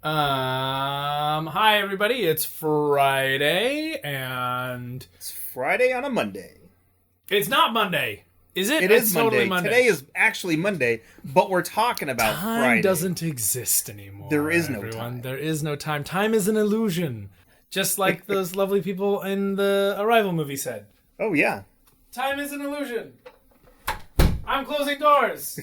Hi everybody, it's Friday, and... It's Friday on a Monday. It's not Monday, is it? It is Monday. Totally Monday. Today is actually Monday, but we're talking about time Friday. Time doesn't exist anymore. There is everyone. No time. There is no time. Time is an illusion. Just like those lovely people in the Arrival movie said. Oh, yeah. Time is an illusion. I'm closing doors.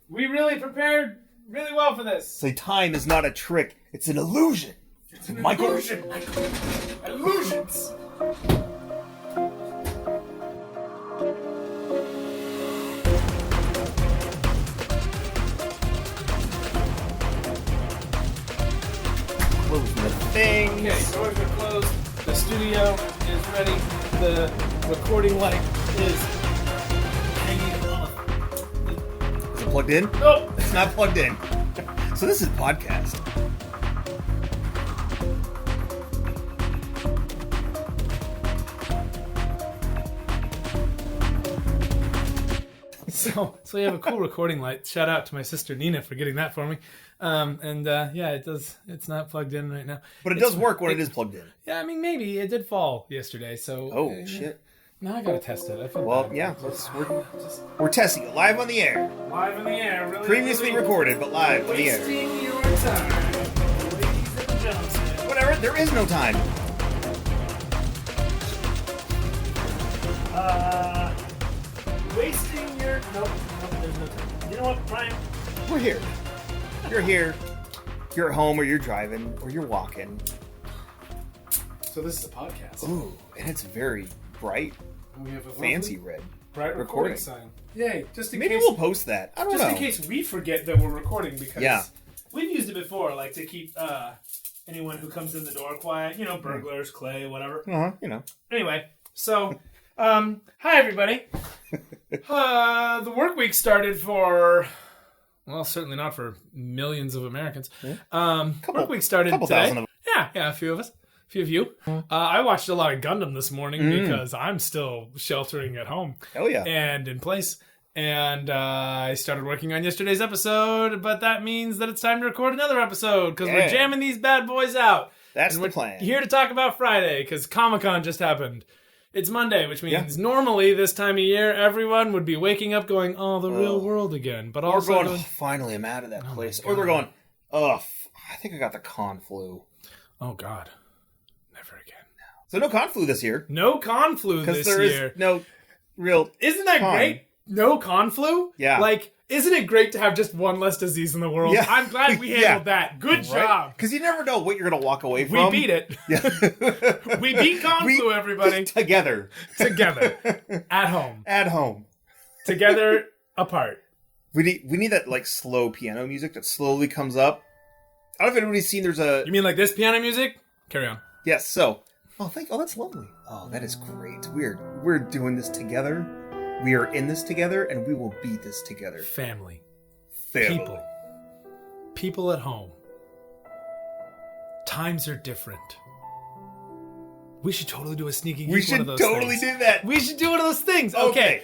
We really prepared really well for this. Say time is not a trick. It's an illusion. It's an illusion. Illusions. Closing the things. Okay, doors are closed. The studio is ready. The recording light is hanging off. Is it plugged in? Nope. It's not plugged in. So this is podcast. So we have a cool recording light. Shout out to my sister Nina for getting that for me. Yeah, it does. It's not plugged in right now, but it does work when it is plugged in. Yeah, I mean maybe it did fall yesterday. So oh shit. Now I gotta test it. I feel well, bad. yeah, we're testing it live on the air. Live on the air. Really, previously recorded, but live on the air. Wasting your time, ladies and gentlemen. Whatever. There is no time. Wasting your... Nope, there's no time. You know what, Brian? We're here. You're here. You're at home, or you're driving, or you're walking. So this is a podcast. Ooh, and it's very bright, we have a fancy red. Bright recording sign. Yay, just in Maybe case... we'll post that. I don't know. Just in case we forget that we're recording, because we've used it before, like to keep anyone who comes in the door quiet. You know, burglars, clay, whatever. You know. Anyway, so... hi everybody. The work week started for, well, certainly not for millions of Americans. Work week started couple today. Thousand of them. Yeah, a few of us. A few of you. I watched a lot of Gundam this morning because I'm still sheltering at home. Oh yeah. And in place. And I started working on yesterday's episode, but that means that it's time to record another episode because we're jamming these bad boys out. That's the plan. Here to talk about Friday because Comic-Con just happened. It's Monday, which means normally this time of year, everyone would be waking up going, oh, the real world again. But also going, oh, finally, I'm out of that place. Or they're going, oh, I think I got the con flu. Oh, God. Never again. So no con flu this year. No con flu this year. Because there is no real Isn't that great? No con flu? Yeah. Like, isn't it great to have just one less disease in the world? Yeah. I'm glad we handled that. Good job. Because you never know what you're going to walk away from. We beat it. Yeah. We beat con flu, everybody. Together. At home. At home. Together, apart. We need that like slow piano music that slowly comes up. I don't know if anybody's seen there's a... You mean like this piano music? Carry on. Yes, so... Oh, that's lovely. Oh, that is great. We're doing this together. We are in this together, and we will beat this together. Family. Family. People at home. Times are different. We should totally do a sneaky geek one of those things. We should totally do that. We should do one of those things. Okay.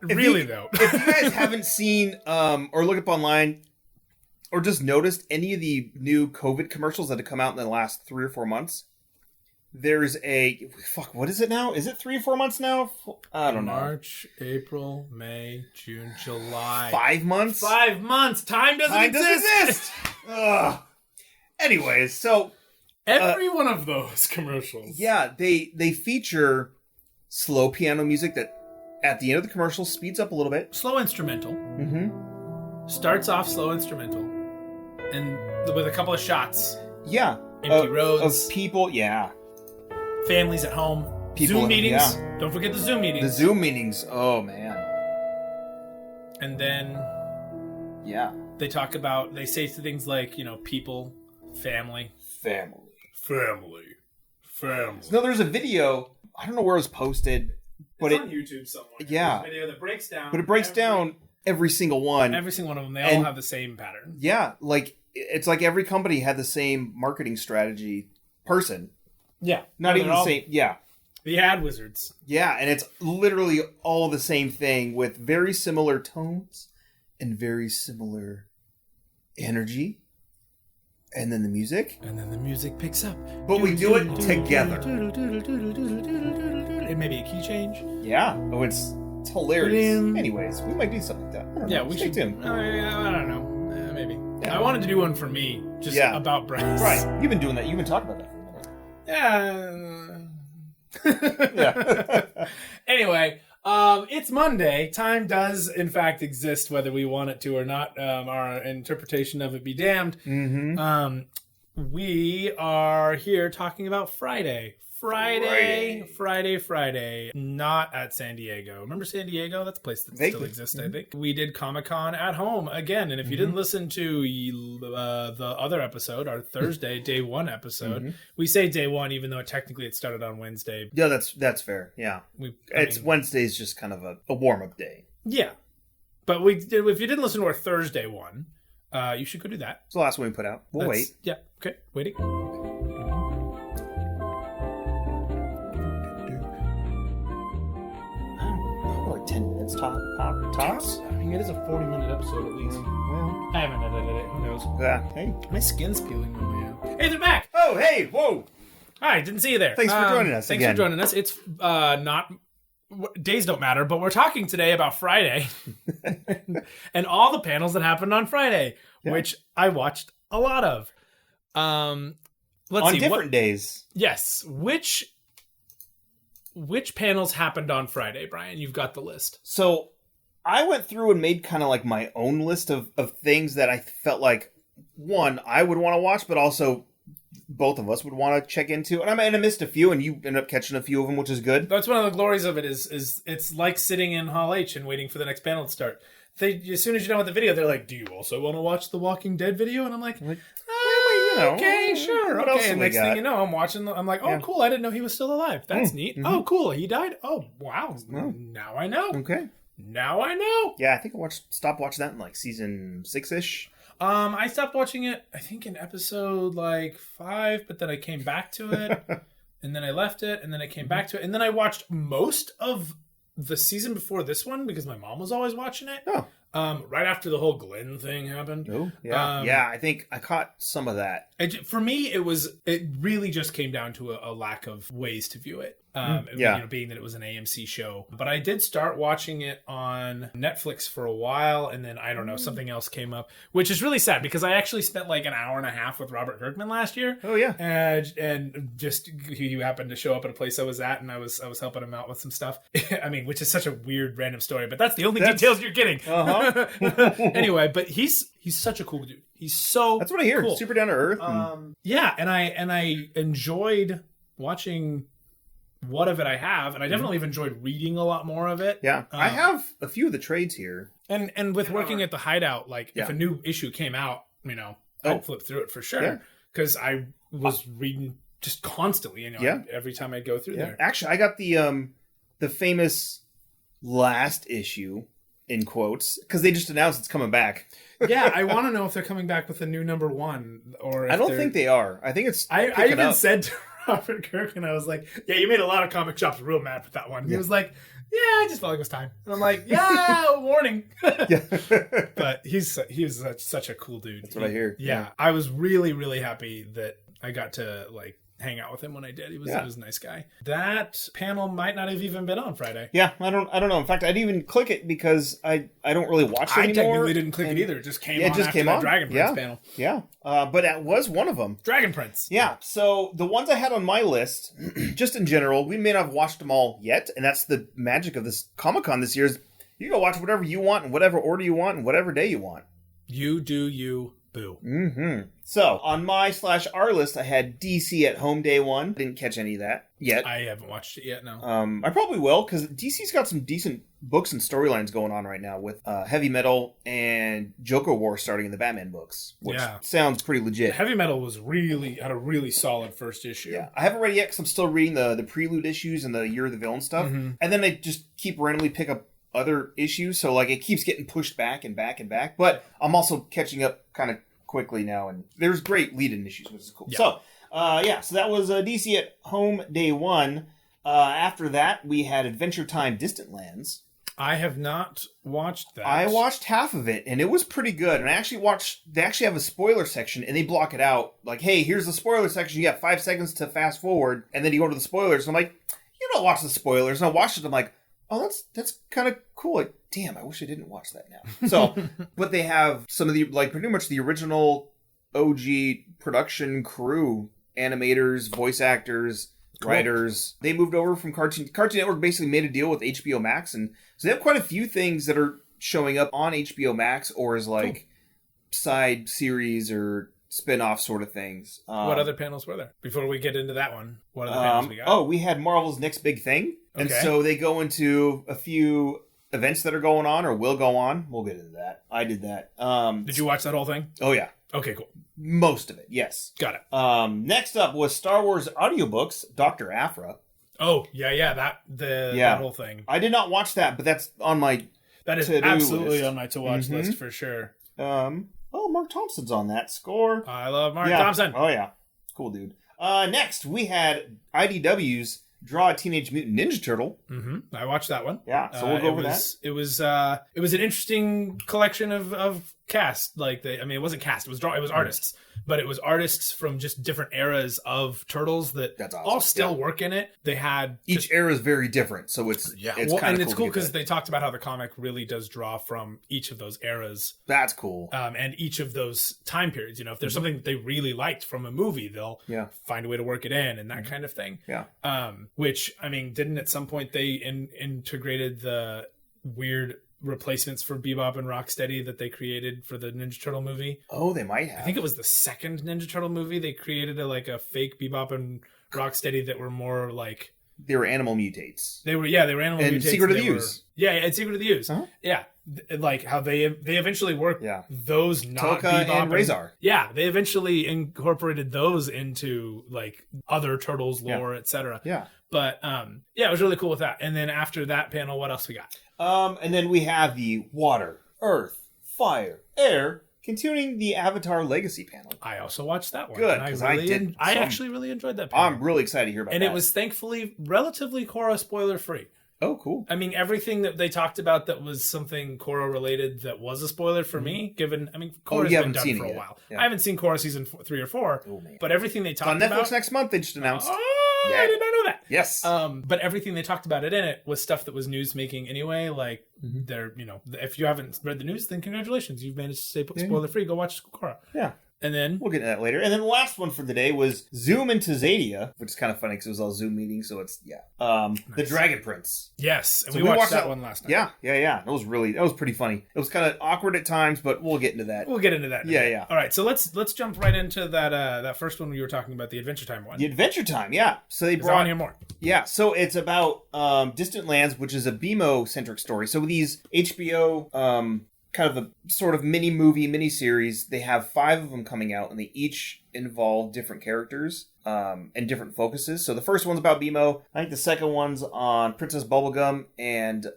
Really, though. If you guys haven't seen or looked up online or just noticed any of the new COVID commercials that have come out in the last 3 or 4 months, there's a... Fuck, what is it now? Is it 3 or 4 months now? I don't know. March, April, May, June, July. 5 months? 5 months. Time doesn't exist. Ugh. Anyways, so... Every one of those commercials. Yeah, they feature slow piano music that at the end of the commercial speeds up a little bit. Slow instrumental. Mm-hmm. Starts off slow instrumental. And with a couple of shots. Yeah. Empty roads. Of people, yeah. Families at home. Zoom meetings. Yeah. Don't forget the Zoom meetings. The Zoom meetings. Oh, man. And then... Yeah. They say things like, people, family. Family. No, there's a video. I don't know where it was posted. But it's on YouTube somewhere. Yeah. There's a video that breaks down. But it breaks down every single one. Every single one of them. They all have the same pattern. Yeah. Like, it's like every company had the same marketing strategy person. Yeah. Not even the same. Yeah. The ad wizards. Yeah. And it's literally all the same thing with very similar tones and very similar energy. And then the music. And then the music picks up. But we do it together. And maybe a key change. Yeah. Oh, it's hilarious. Anyways, we might do something like that. Yeah, we should. I don't know. Maybe. Yeah. I wanted to do one for me, just about Bryce. Right. You've been doing that. You've been talking about that for a minute. Yeah. Anyway, it's Monday. Time does, in fact, exist, whether we want it to or not. Our interpretation of it be damned. Mm-hmm. We are here talking about Friday. Friday. Not at San Diego. Remember San Diego? That's a place that still exists, I think. We did Comic-Con at home again. And if you didn't listen to the other episode, our Thursday, day one episode, we say day one, even though technically it started on Wednesday. Yeah, that's fair. Yeah. Wednesday's just kind of a warm-up day. Yeah. But if you didn't listen to our Thursday one, you should go do that. It's the last one we put out. We'll wait. Yeah. Okay. Waiting. Like 10 minutes tops. I mean, it is a 40-minute episode at least. Well, I haven't edited it. Who knows? Hey. My skin's peeling on my Hey, they're back! Oh, hey! Whoa! Hi, didn't see you there. Thanks for joining us again. Thanks for joining us. It's not... Days don't matter, but we're talking today about Friday. And all the panels that happened on Friday, which I watched a lot of. Let's see. Different days. Yes. Which panels happened on Friday, Brian? You've got the list. So I went through and made kind of like my own list of things that I felt like, one, I would want to watch, but also both of us would want to check into. And I missed a few, and you ended up catching a few of them, which is good. That's one of the glories of it is it's like sitting in Hall H and waiting for the next panel to start. As soon as you're done with the video, they're like, do you also want to watch the Walking Dead video? And I'm like, okay, sure. What Okay, and next thing you know, I'm watching. I'm like, oh, cool. I didn't know he was still alive. That's neat. Mm-hmm. Oh, cool. He died. Oh, wow. Now I know. Okay. Now I know. Yeah, I think I stopped watching that in like season 6-ish. I stopped watching it, I think, in episode like 5, but then I came back to it, and then I left it, and then I came back to it, and then I watched most of the season before this one because my mom was always watching it. Oh. Right after the whole Glenn thing happened. Oh, yeah. I think I caught some of that. For me, it really just came down to a lack of ways to view it. Being that it was an AMC show. But I did start watching it on Netflix for a while, and then, I don't know, something else came up, which is really sad because I actually spent like an hour and a half with Robert Kirkman last year. Oh, yeah. And just he happened to show up at a place I was at, and I was helping him out with some stuff. I mean, which is such a weird, random story, but that's the only details you're getting. Anyway, but he's such a cool dude. He's so That's what I hear. Cool. Super down to earth. And I enjoyed watching what of it I have, and I definitely have enjoyed reading a lot more of it. Yeah. I have a few of the trades here. And with working at the Hideout, like if a new issue came out, I'd flip through it for sure. Because I was reading just constantly, every time I'd go through there. Actually, I got the famous last issue in quotes because they just announced it's coming back. Yeah, I want to know if they're coming back with a new number 1 or if I don't think they are. I think it's I even said to Robert Kirkman, I was like, yeah, you made a lot of comic shops real mad with that one. Yeah. He was like, yeah, I just felt like it was time. And I'm like, yeah, warning. But he was such a cool dude. That's what I hear. Yeah, I was really, really happy that I got to hang out with him when I did. He was a nice guy. That panel might not have even been on Friday. Yeah, I don't know. In fact, I didn't even click it because I don't really watch it anymore. I technically didn't click it either. It just came on after that Dragon Prince panel. Yeah, but it was one of them. Dragon Prince. Yeah, so the ones I had on my list, just in general, we may not have watched them all yet, and that's the magic of this Comic-Con this year is you can watch whatever you want in whatever order you want and whatever day you want. You do you. Boo. Mm-hmm. So, on my/our list, I had DC at home day one. Didn't catch any of that yet. I haven't watched it yet, no. I probably will, because DC's got some decent books and storylines going on right now with Heavy Metal and Joker War starting in the Batman books, which sounds pretty legit. Heavy Metal had a really solid first issue. Yeah, I haven't read it yet, because I'm still reading the prelude issues and the Year of the Villain stuff, and then they just keep randomly pick up other issues, so it keeps getting pushed back and back and back, but I'm also catching up kind of quickly now, and there's great lead-in issues, which is cool. Yeah. So that was DC at home day one. After that, we had Adventure Time Distant Lands. I have not watched that. I watched half of it, and it was pretty good. And they actually have a spoiler section, and they block it out. Like, hey, here's the spoiler section. You got 5 seconds to fast forward, and then you go to the spoilers. And I'm like, you don't watch the spoilers. And I watched it, I'm like, oh, that's kind of cool. Like, damn, I wish I didn't watch that now. So, but they have some of the, like, pretty much the original OG production crew, animators, voice actors, writers. They moved over from Cartoon Network. Basically made a deal with HBO Max, and so they have quite a few things that are showing up on HBO Max or as like side series or spin-off sort of things. What other panels were there before we get into that one? What other panels we got? Oh, we had Marvel's Next Big Thing, and so they go into a few events that are going on or will go on. We'll get into that. I did that. Did you watch that whole thing? Oh yeah. Okay, cool. Most of it, yes. Got it. Next up was Star Wars audiobooks, Dr. Aphra. Oh, yeah, that whole thing. I did not watch that, but that's on my That is absolutely on my to-watch list for sure. Mark Thompson's on that score. I love Mark Thompson. Oh, yeah. Cool dude. Next, we had IDW's Draw a Teenage Mutant Ninja Turtle. Mm-hmm. I watched that one. Yeah, so we'll go over that. It was an interesting collection of cast. Like it wasn't cast. It was artists, but it was artists from just different eras of Turtles that all still work in it. They had each era is very different, so it's kind of cool because they talked about how the comic really does draw from each of those eras. That's cool. And each of those time periods. You know, if there's something that they really liked from a movie, they'll find a way to work it in and that kind of thing. Yeah. Which didn't at some point they integrated the weird replacements for Bebop and Rocksteady that they created for the Ninja Turtle movie? Oh, they might have. I think it was the second Ninja Turtle movie. They created a fake Bebop and Rocksteady that were more like... They were animal mutates. They were animal mutates. And Secret of the Ooze. And Secret of the Ooze. Uh-huh. Yeah. Like how they eventually worked those not Toka Bebop and Razor. Yeah, they eventually incorporated those into like other Turtles lore, etc. Yeah. But it was really cool with that. And then after that panel, what else we got? And then we have the Water, Earth, Fire, Air, continuing the Avatar Legacy panel. I also watched that one. Good, because I actually really enjoyed that panel. I'm really excited to hear about that. And it was thankfully relatively Korra spoiler free. Oh, cool. I mean, everything that they talked about that was something Korra related that was a spoiler for me, given, Korra's been done for a while. Yeah. I haven't seen Korra season 3 or 4, but everything they talked about... on Netflix next month, they just announced. I did not know that. Yes. But everything they talked about in it was stuff that was news making anyway. Like, they're, if you haven't read the news, then congratulations. You've managed to stay spoiler free. Go watch Korra. Yeah. And then we'll get into that later. And then the last one for the day was Zoom into Xadia, which is kind of funny because it was all Zoom meetings. So it's nice. The Dragon Prince. Yes, and so we watched that one last night. Yeah. That was pretty funny. It was kind of awkward at times, but we'll get into that. We'll get into that. Yeah. All right, so let's jump right into that first one we were talking about, the Adventure Time one. The Adventure Time, yeah. So they brought. I want to hear more. Yeah, so it's about Distant Lands, which is a BMO centric story. So these HBO. Kind of a sort of mini series. They have 5 of them coming out, and they each involve different characters and different focuses. So the first one's about BMO. I think the second one's on Princess Bubblegum and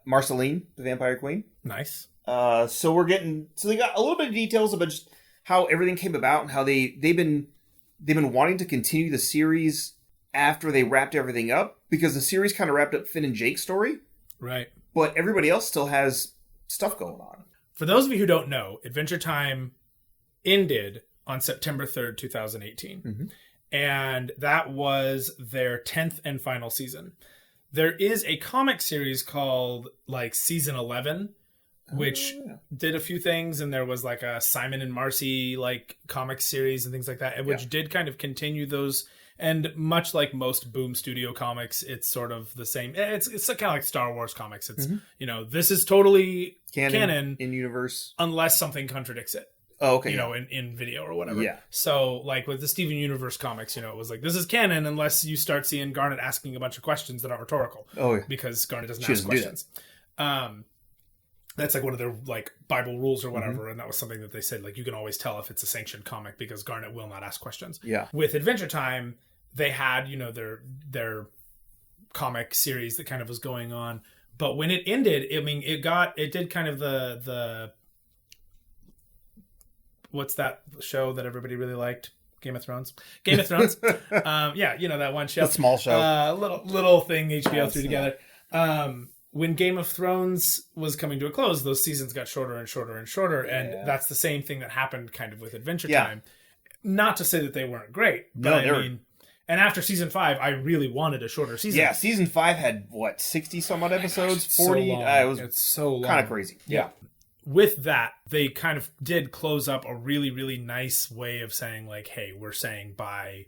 Marceline, the Vampire Queen. Nice. So they got a little bit of details about just how everything came about and how they've been wanting to continue the series after they wrapped everything up, because the series kind of wrapped up Finn and Jake's story. Right. But everybody else still has stuff going on. For those of you who don't know, Adventure Time ended on September 3rd, 2018. And that was their 10th and final season. There is a comic series called Season 11, which did a few things, and there was a Simon and Marcy comic series and things like that, which did kind of continue those. And much like most Boom Studio comics, it's sort of the same. It's kind of like Star Wars comics. It's this is totally canon in universe, unless something contradicts it. Oh, okay. In video or whatever. Yeah. So with the Steven Universe comics, it was this is canon unless you start seeing Garnet asking a bunch of questions that aren't rhetorical. Oh, yeah. Because Garnet doesn't ask questions. That's one of their Bible rules or whatever, and that was something that they said you can always tell if it's a sanctioned comic because Garnet will not ask questions. Yeah. With Adventure Time, they had their comic series that kind of was going on, but when it ended, it did kind of the what's that show that everybody really liked? Game of Thrones. That one show. The small show. Little thing HBO threw together. when Game of Thrones was coming to a close, those seasons got shorter and shorter and shorter, and that's the same thing that happened kind of with Adventure Time. Not to say that they weren't great, but I mean, and after season 5, I really wanted a shorter season. Yeah, season 5 had, 60 some odd episodes? 40? It's so long. Kind of crazy. Yeah. With that, they kind of did close up a really, really nice way of saying, like, hey, we're saying bye,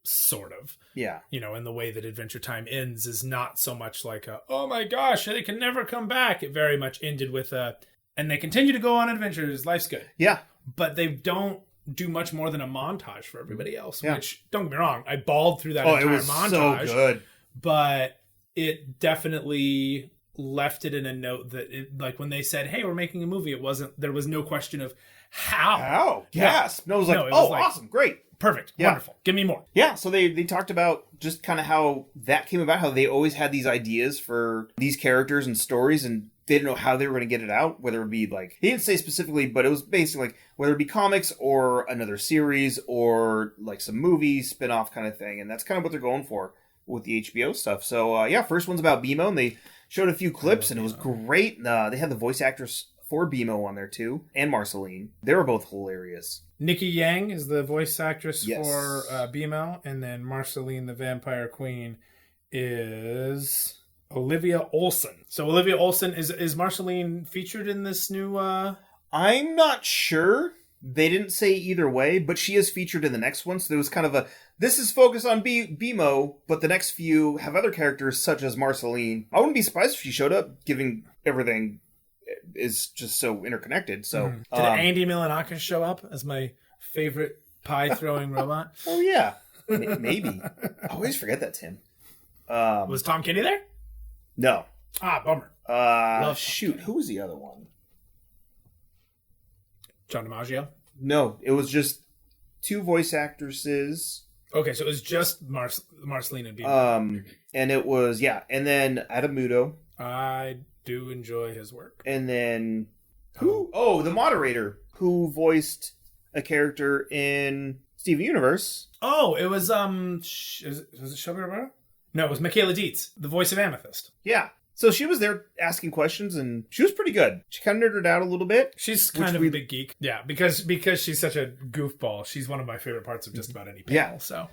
sort of. Yeah. You know, and the way that Adventure Time ends is not so much like oh my gosh, they can never come back. It very much ended with and they continue to go on adventures. Life's good. Yeah. But they don't do much more than a montage for everybody else, which, don't get me wrong, I bawled through that entire montage. So good. But it definitely left it in a note that like when they said, hey, we're making a movie, there was no question of how. Yes. No, it was like, awesome, great, perfect, wonderful, give me more. Yeah. So they talked about just kind of how that came about, how they always had these ideas for these characters and stories, and they didn't know how they were going to get it out, whether it be like, he didn't say specifically, but it was basically like whether it be comics or another series or like some movie spin-off kind of thing. And that's kind of what they're going for with the HBO stuff. So first one's about BMO, and they showed a few clips, and it was great. They had the voice actress for BMO on there too, and Marceline. They were both hilarious. Nikki Yang is the voice actress for BMO, and then Marceline, the Vampire Queen, is Olivia Olson. So Olivia Olson, is Marceline featured in this new... I'm not sure. They didn't say either way, but she is featured in the next one. So there was kind of this is focused on BMO, but the next few have other characters such as Marceline. I wouldn't be surprised if she showed up, given everything is just so interconnected. So Did Andy Milonakis show up as my favorite pie-throwing robot? Oh, yeah. Maybe. I always forget that's him. Was Tom Kenny there? No. Bummer. Who was the other one? John DiMaggio? No, it was just two voice actresses. Okay, so it was just Marceline and BMO. And it was, and then Adam Muto. I do enjoy his work. And then, who? Oh, the moderator who voiced a character in Steven Universe. Oh, it was, was it Shelby Roberta? No, it was Michaela Dietz, the voice of Amethyst. Yeah. So she was there asking questions, and she was pretty good. She kind of nerded out a little bit. She's kind of a big geek. Yeah, because she's such a goofball. She's one of my favorite parts of just about any panel. So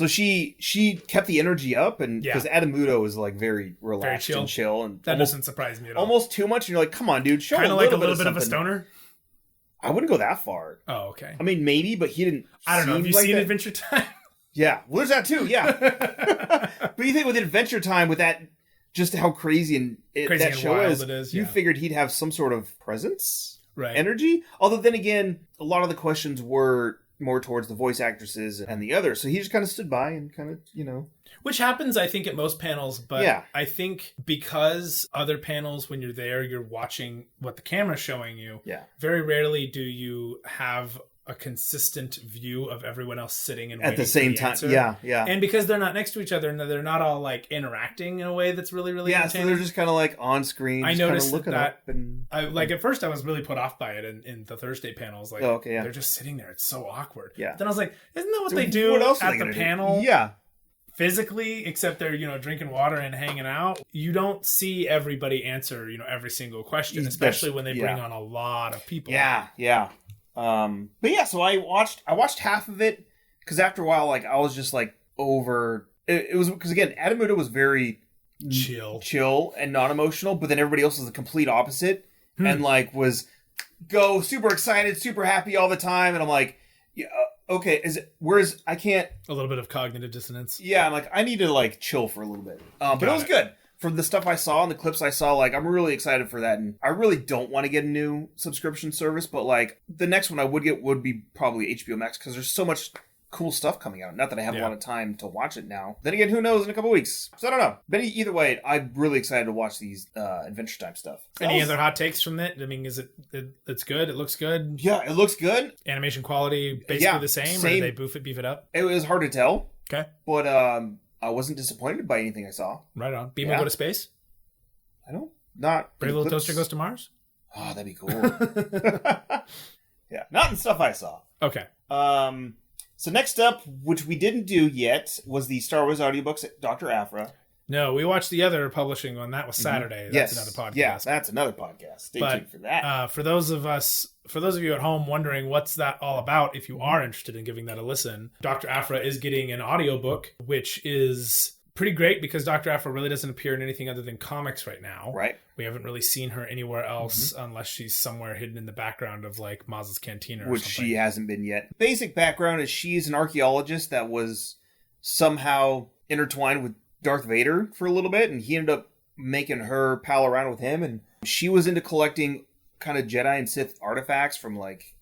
she kept the energy up, and because Adam Muto is like very relaxed and chill, and that doesn't surprise me at all. Almost too much, and you're like, come on, dude, show kind of like a little bit of a stoner. I wouldn't go that far. Oh, okay. I mean, maybe, but he didn't. I don't know. Have you seen Adventure Time? Yeah, well, there's that too. Yeah, but you think with Adventure Time, with that. Just how crazy that show is, you figured he'd have some sort of presence, energy. Although then again, a lot of the questions were more towards the voice actresses and the others. So he just kind of stood by and kind of, Which happens, I think, at most panels. But I think because other panels, when you're there, you're watching what the camera's showing you. Yeah. Very rarely do you have a consistent view of everyone else sitting and at the same time. Yeah. And because they're not next to each other and they're not all like interacting in a way that's really, really entertaining. So they're just kind of like on screen. I noticed that. At first I was really put off by it in the Thursday panels. Like, they're just sitting there. It's so awkward. Yeah. But then I was like, isn't that what they do at the panel? Yeah. Physically, except they're, drinking water and hanging out. You don't see everybody answer, every single question, especially when they bring on a lot of people. Yeah. So I watched half of it because after a while, like I was just like over it was because again, Adam Muto was very chill and non-emotional, but then everybody else was the complete opposite and like was super excited, super happy all the time. And I'm like, okay, I can't a little bit of cognitive dissonance. Yeah. I'm like, I need to like chill for a little bit. But it was good. From the stuff I saw and the clips I saw, like, I'm really excited for that. And I really don't want to get a new subscription service, but, like, the next one I would get would be probably HBO Max because there's so much cool stuff coming out. Not that I have a lot of time to watch it now. Then again, who knows in a couple weeks? So I don't know. But either way, I'm really excited to watch these Adventure Time stuff. Any other hot takes from it? I mean, it's good? It looks good? Yeah, it looks good. Animation quality basically the same? Or did they beef it up? It was hard to tell. Okay. But, I wasn't disappointed by anything I saw. Right on. BMO go to space? Not. Brave Little Toaster goes to Mars? Oh, that'd be cool. Yeah, not in stuff I saw. Okay. So next up, which we didn't do yet, was the Star Wars audiobooks at Dr. Aphra. No. we watched the other publishing one. That was Saturday. That's another podcast. Yeah, that's another podcast. Stay tuned for that. For those of you at home wondering what's that all about, if you are interested in giving that a listen, Dr. Aphra is getting an audiobook, which is pretty great because Dr. Aphra really doesn't appear in anything other than comics right now. Right. We haven't really seen her anywhere else unless she's somewhere hidden in the background of like Maz's Cantina or Which something. she hasn't been yet. Basic background is she's an archaeologist that was somehow intertwined with Darth Vader for a little bit, and he ended up making her pal around with him, and she was into collecting kind of Jedi and Sith artifacts from like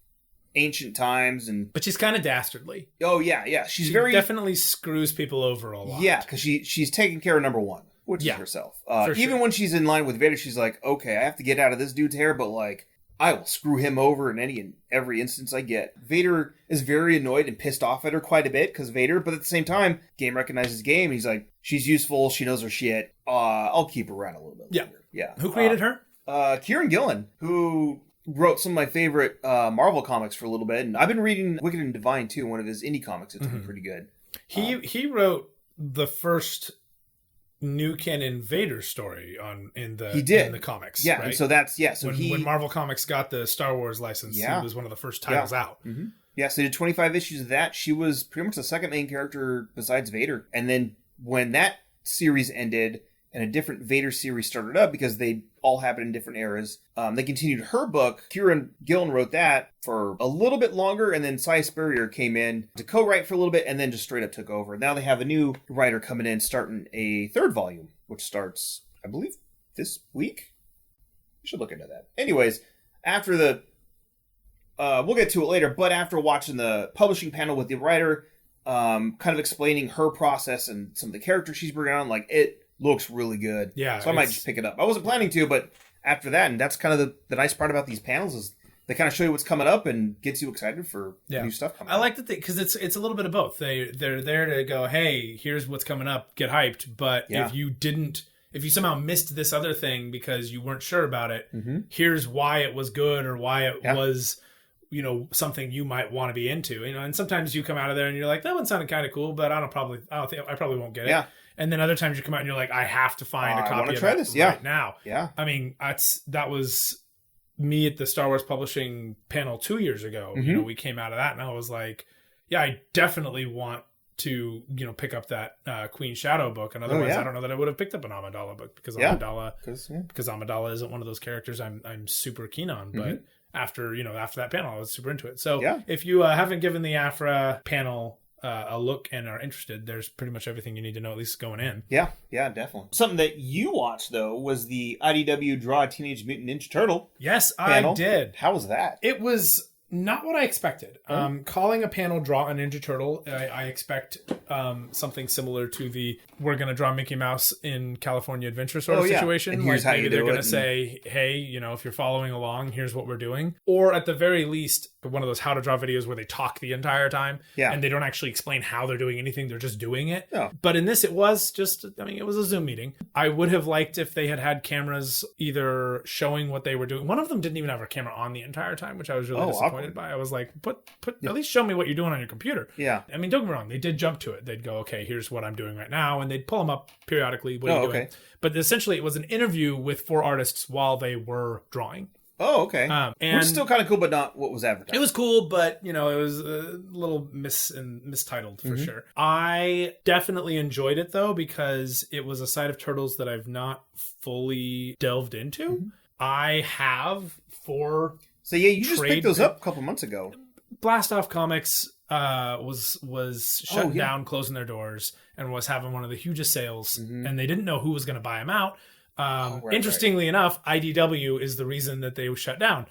ancient times, but she's kind of dastardly. Oh yeah, she definitely screws people over a lot. Yeah, because she's taking care of number one, which is herself. Even when she's in line with Vader, she's like, okay, I have to get out of this dude's hair, but like I will screw him over in any and every instance I get. Vader is very annoyed and pissed off at her quite a bit because Vader, but at the same time, game recognizes game. He's like, she's useful, she knows her shit. I'll keep her around a little bit longer. Yeah. Who created her? Kieran Gillen, who wrote some of my favorite Marvel comics for a little bit, and I've been reading Wicked and Divine too, one of his indie comics. It's been pretty good. He wrote the first new canon Vader story in the comics. Yeah, right? and so that's when Marvel Comics got the Star Wars license, he was one of the first titles out. Mm-hmm. Yeah, so they did 25 issues of that. She was pretty much the second main character besides Vader. And then when that series ended and a different Vader series started up, because they all happened in different eras, they continued her book. Kieran Gillen wrote that for a little bit longer, and then Cy Spurrier came in to co-write for a little bit and then just straight up took over. Now they have a new writer coming in starting a third volume, which starts, I believe, this week? You should look into that. Anyways, after the... we'll get to it later, but after watching the publishing panel with the writer, kind of explaining her process and some of the characters she's bringing on, like, it looks really good. Yeah. So I might just pick it up. I wasn't planning to, but after that, and that's kind of the nice part about these panels is they kind of show you what's coming up and gets you excited for new stuff coming up. I like that because it's a little bit of both. They're there to go, hey, here's what's coming up, get hyped. But if you somehow missed this other thing because you weren't sure about it, here's why it was good or why it was, something you might want to be into. And sometimes you come out of there and you're like, that one sounded kind of cool, but I probably won't get it. Yeah. And then other times you come out and you're like, I have to find a copy of it right now. Yeah. I mean, that was me at the Star Wars Publishing panel 2 years ago. We came out of that and I was like, yeah, I definitely want to, pick up that Queen Shadow book. And otherwise, I don't know that I would have picked up an Amidala book because Amidala isn't one of those characters I'm super keen on. But after that panel, I was super into it. So if you haven't given the Aphra panel a look and are interested, there's pretty much everything you need to know, at least going in. Yeah, definitely. Something that you watched, though, was the IDW Draw Teenage Mutant Ninja Turtle. Yes, panel. I did. How was that? It was not what I expected. Calling a panel Draw a Ninja Turtle, I expect something similar to the we're going to draw Mickey Mouse in California Adventure sort of situation. And here's how maybe they're going to say, hey, if you're following along, here's what we're doing. Or at the very least, one of those how to draw videos where they talk the entire time and they don't actually explain how they're doing anything. They're just doing it. Yeah. But in this, it was it was a Zoom meeting. I would have liked if they had cameras either showing what they were doing. One of them didn't even have a camera on the entire time, which I was really disappointed by. I was like, put at least show me what you're doing on your computer. Yeah. I mean, don't get me wrong. They did jump to it. They'd go, okay, here's what I'm doing right now. And they'd pull them up periodically. What are you doing? But essentially, it was an interview with 4 artists while they were drawing. Oh, okay. And which is still kind of cool, but not what was advertised. It was cool, but, it was a little mistitled for sure. I definitely enjoyed it, though, because it was a side of Turtles that I've not fully delved into. I have 4... So, yeah, you just picked those up a couple months ago. Blast Off Comics was shutting down, closing their doors, and was having one of the hugest sales, and they didn't know who was going to buy them out. Interestingly enough, IDW is the reason that they shut down.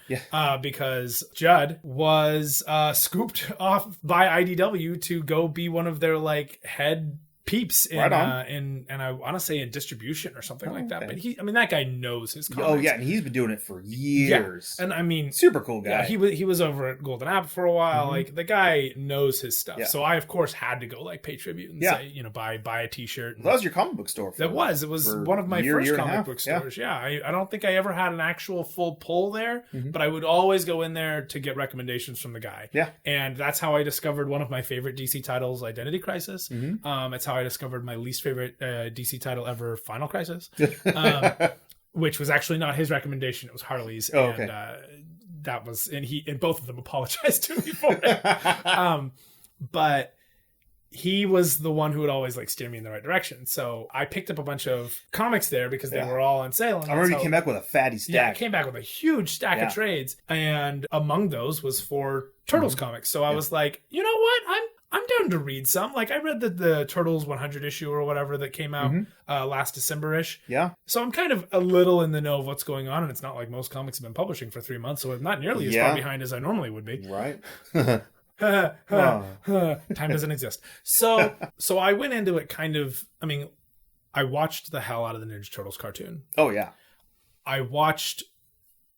Because Judd was scooped off by IDW to go be one of their head peeps in and I want to say in distribution or something like that. But that guy knows his comics. Oh yeah, and he's been doing it for years. Yeah. And I mean, super cool guy. Yeah, he was over at Golden Apple for a while. The guy knows his stuff. Yeah. So I of course had to go pay tribute and say, buy a t-shirt. And that was your comic book store. It was one of my first comic book stores. Yeah. I don't think I ever had an actual full pull there, but I would always go in there to get recommendations from the guy. Yeah. And that's how I discovered one of my favorite DC titles, Identity Crisis. It's how I I discovered my least favorite DC title ever, Final Crisis, which was actually not his recommendation. It was Harley's. Oh, okay. And that was, and both of them apologized to me for it. But he was the one who would always like steer me in the right direction. So I picked up a bunch of comics there because they were all on sale. I remember you came back with a fatty stack. Yeah, I came back with a huge stack of trades. And among those was 4 Turtles comics. So I was like, you know what? I'm down to read some. Like I read the Turtles 100 issue or whatever that came out last December-ish. Yeah. So I'm kind of a little in the know of what's going on. And it's not like most comics have been publishing for 3 months. So I'm not nearly as far behind as I normally would be. Right. Time doesn't exist. So I went into it kind of, I mean, I watched the hell out of the Ninja Turtles cartoon. Oh, yeah. I watched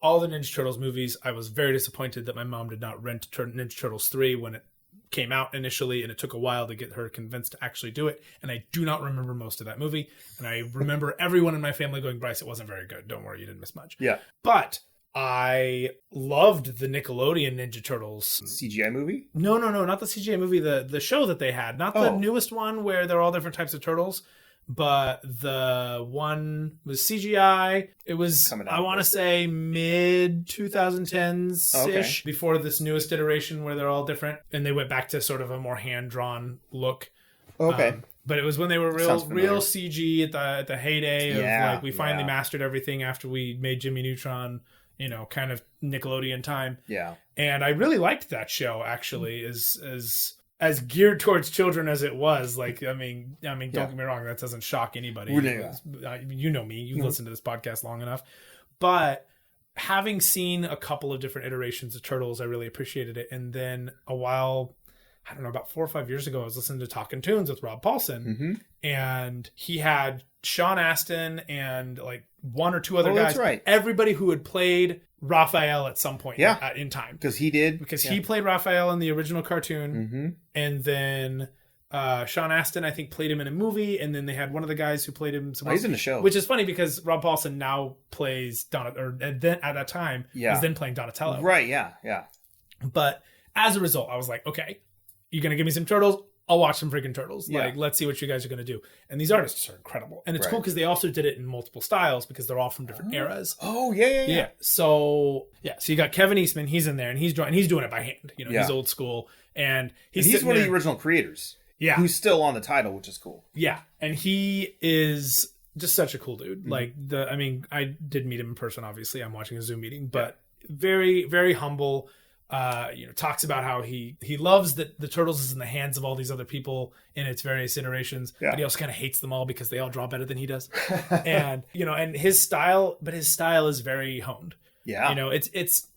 all the Ninja Turtles movies. I was very disappointed that my mom did not rent Ninja Turtles 3 when it came out initially, and it took a while to get her convinced to actually do it. And I do not remember most of that movie. And I remember everyone in my family going, Bryce, it wasn't very good. Don't worry, you didn't miss much. Yeah. But I loved the Nickelodeon Ninja Turtles. CGI movie? No, not the CGI movie, the show that they had. Not the newest one where they're all different types of turtles, but the one was CGI. It was, I want to say, mid 2010s-ish, before this newest iteration where they're all different. And they went back to sort of a more hand-drawn look. Okay. But it was when they were real CG at the heyday of like we finally mastered everything after we made Jimmy Neutron, you know, kind of Nickelodeon time. Yeah. And I really liked that show actually, as geared towards children as it was. Like, I mean, don't get me wrong, that doesn't shock anybody. You know me, you've listened to this podcast long enough. But having seen a couple of different iterations of Turtles, I really appreciated it. And then a while, I don't know, about 4 or 5 years ago, I was listening to Talkin' Tunes with Rob Paulson, and he had Sean Astin and like 1 or 2 other guys. That's right. Everybody who had played Raphael at some point in time. Because he did. Because he played Raphael in the original cartoon. And then Sean Astin, I think, played him in a movie. And then they had one of the guys who played him. He's in the show. Which is funny because Rob Paulson now plays or then at that time, was then playing Donatello. Right, yeah. But as a result, I was like, okay, you're going to give me some Turtles? I'll watch some freaking Turtles. Yeah. Like, let's see what you guys are going to do. And these artists are incredible. And it's cool because they also did it in multiple styles because they're all from different eras. Oh, yeah. So you got Kevin Eastman. He's in there and he's doing it by hand. You know, he's old school. And he's one of the original creators. Yeah. Who's still on the title, which is cool. Yeah. And he is just such a cool dude. Like, I did meet him in person, obviously. I'm watching a Zoom meeting, but very, very humble. Talks about how he loves that the Turtles is in the hands of all these other people in its various iterations, but he also kind of hates them all because they all draw better than he does. And, and his style is very honed. Yeah. It's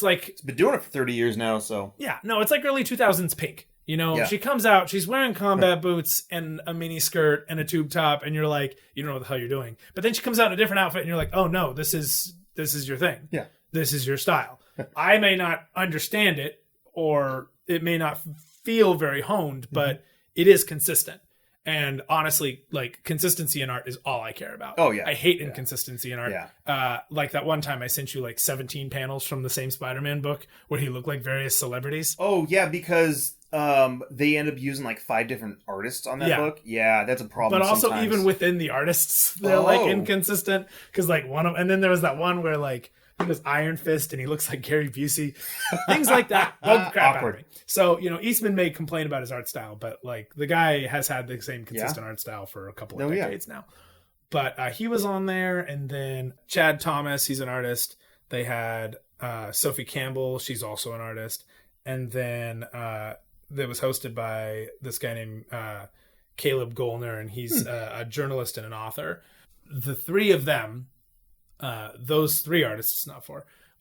like, it's been doing it for 30 years now. So it's like early 2000s Pink. She comes out, she's wearing combat boots and a mini skirt and a tube top. And you're like, you don't know what the hell you're doing. But then she comes out in a different outfit and you're like, oh no, this is your thing. Yeah. This is your style. I may not understand it, or it may not feel very honed, but it is consistent. And honestly, like, consistency in art is all I care about. Oh, yeah. I hate inconsistency in art. Yeah. Like that one time I sent you like 17 panels from the same Spider-Man book where he looked like various celebrities. Oh, yeah, because they end up using like 5 different artists on that book. Yeah, that's a problem. But also even within the artists, they're like inconsistent. Because like and then there was that one where like, he was Iron Fist and he looks like Gary Busey. Things like that bug crap out of me. So, Eastman may complain about his art style, but like the guy has had the same consistent art style for a couple of decades now. But he was on there, and then Chad Thomas, he's an artist. They had Sophie Campbell, she's also an artist. And then that was hosted by this guy named Caleb Gollner, and he's a journalist and an author. The 3 of them, those 3 artists,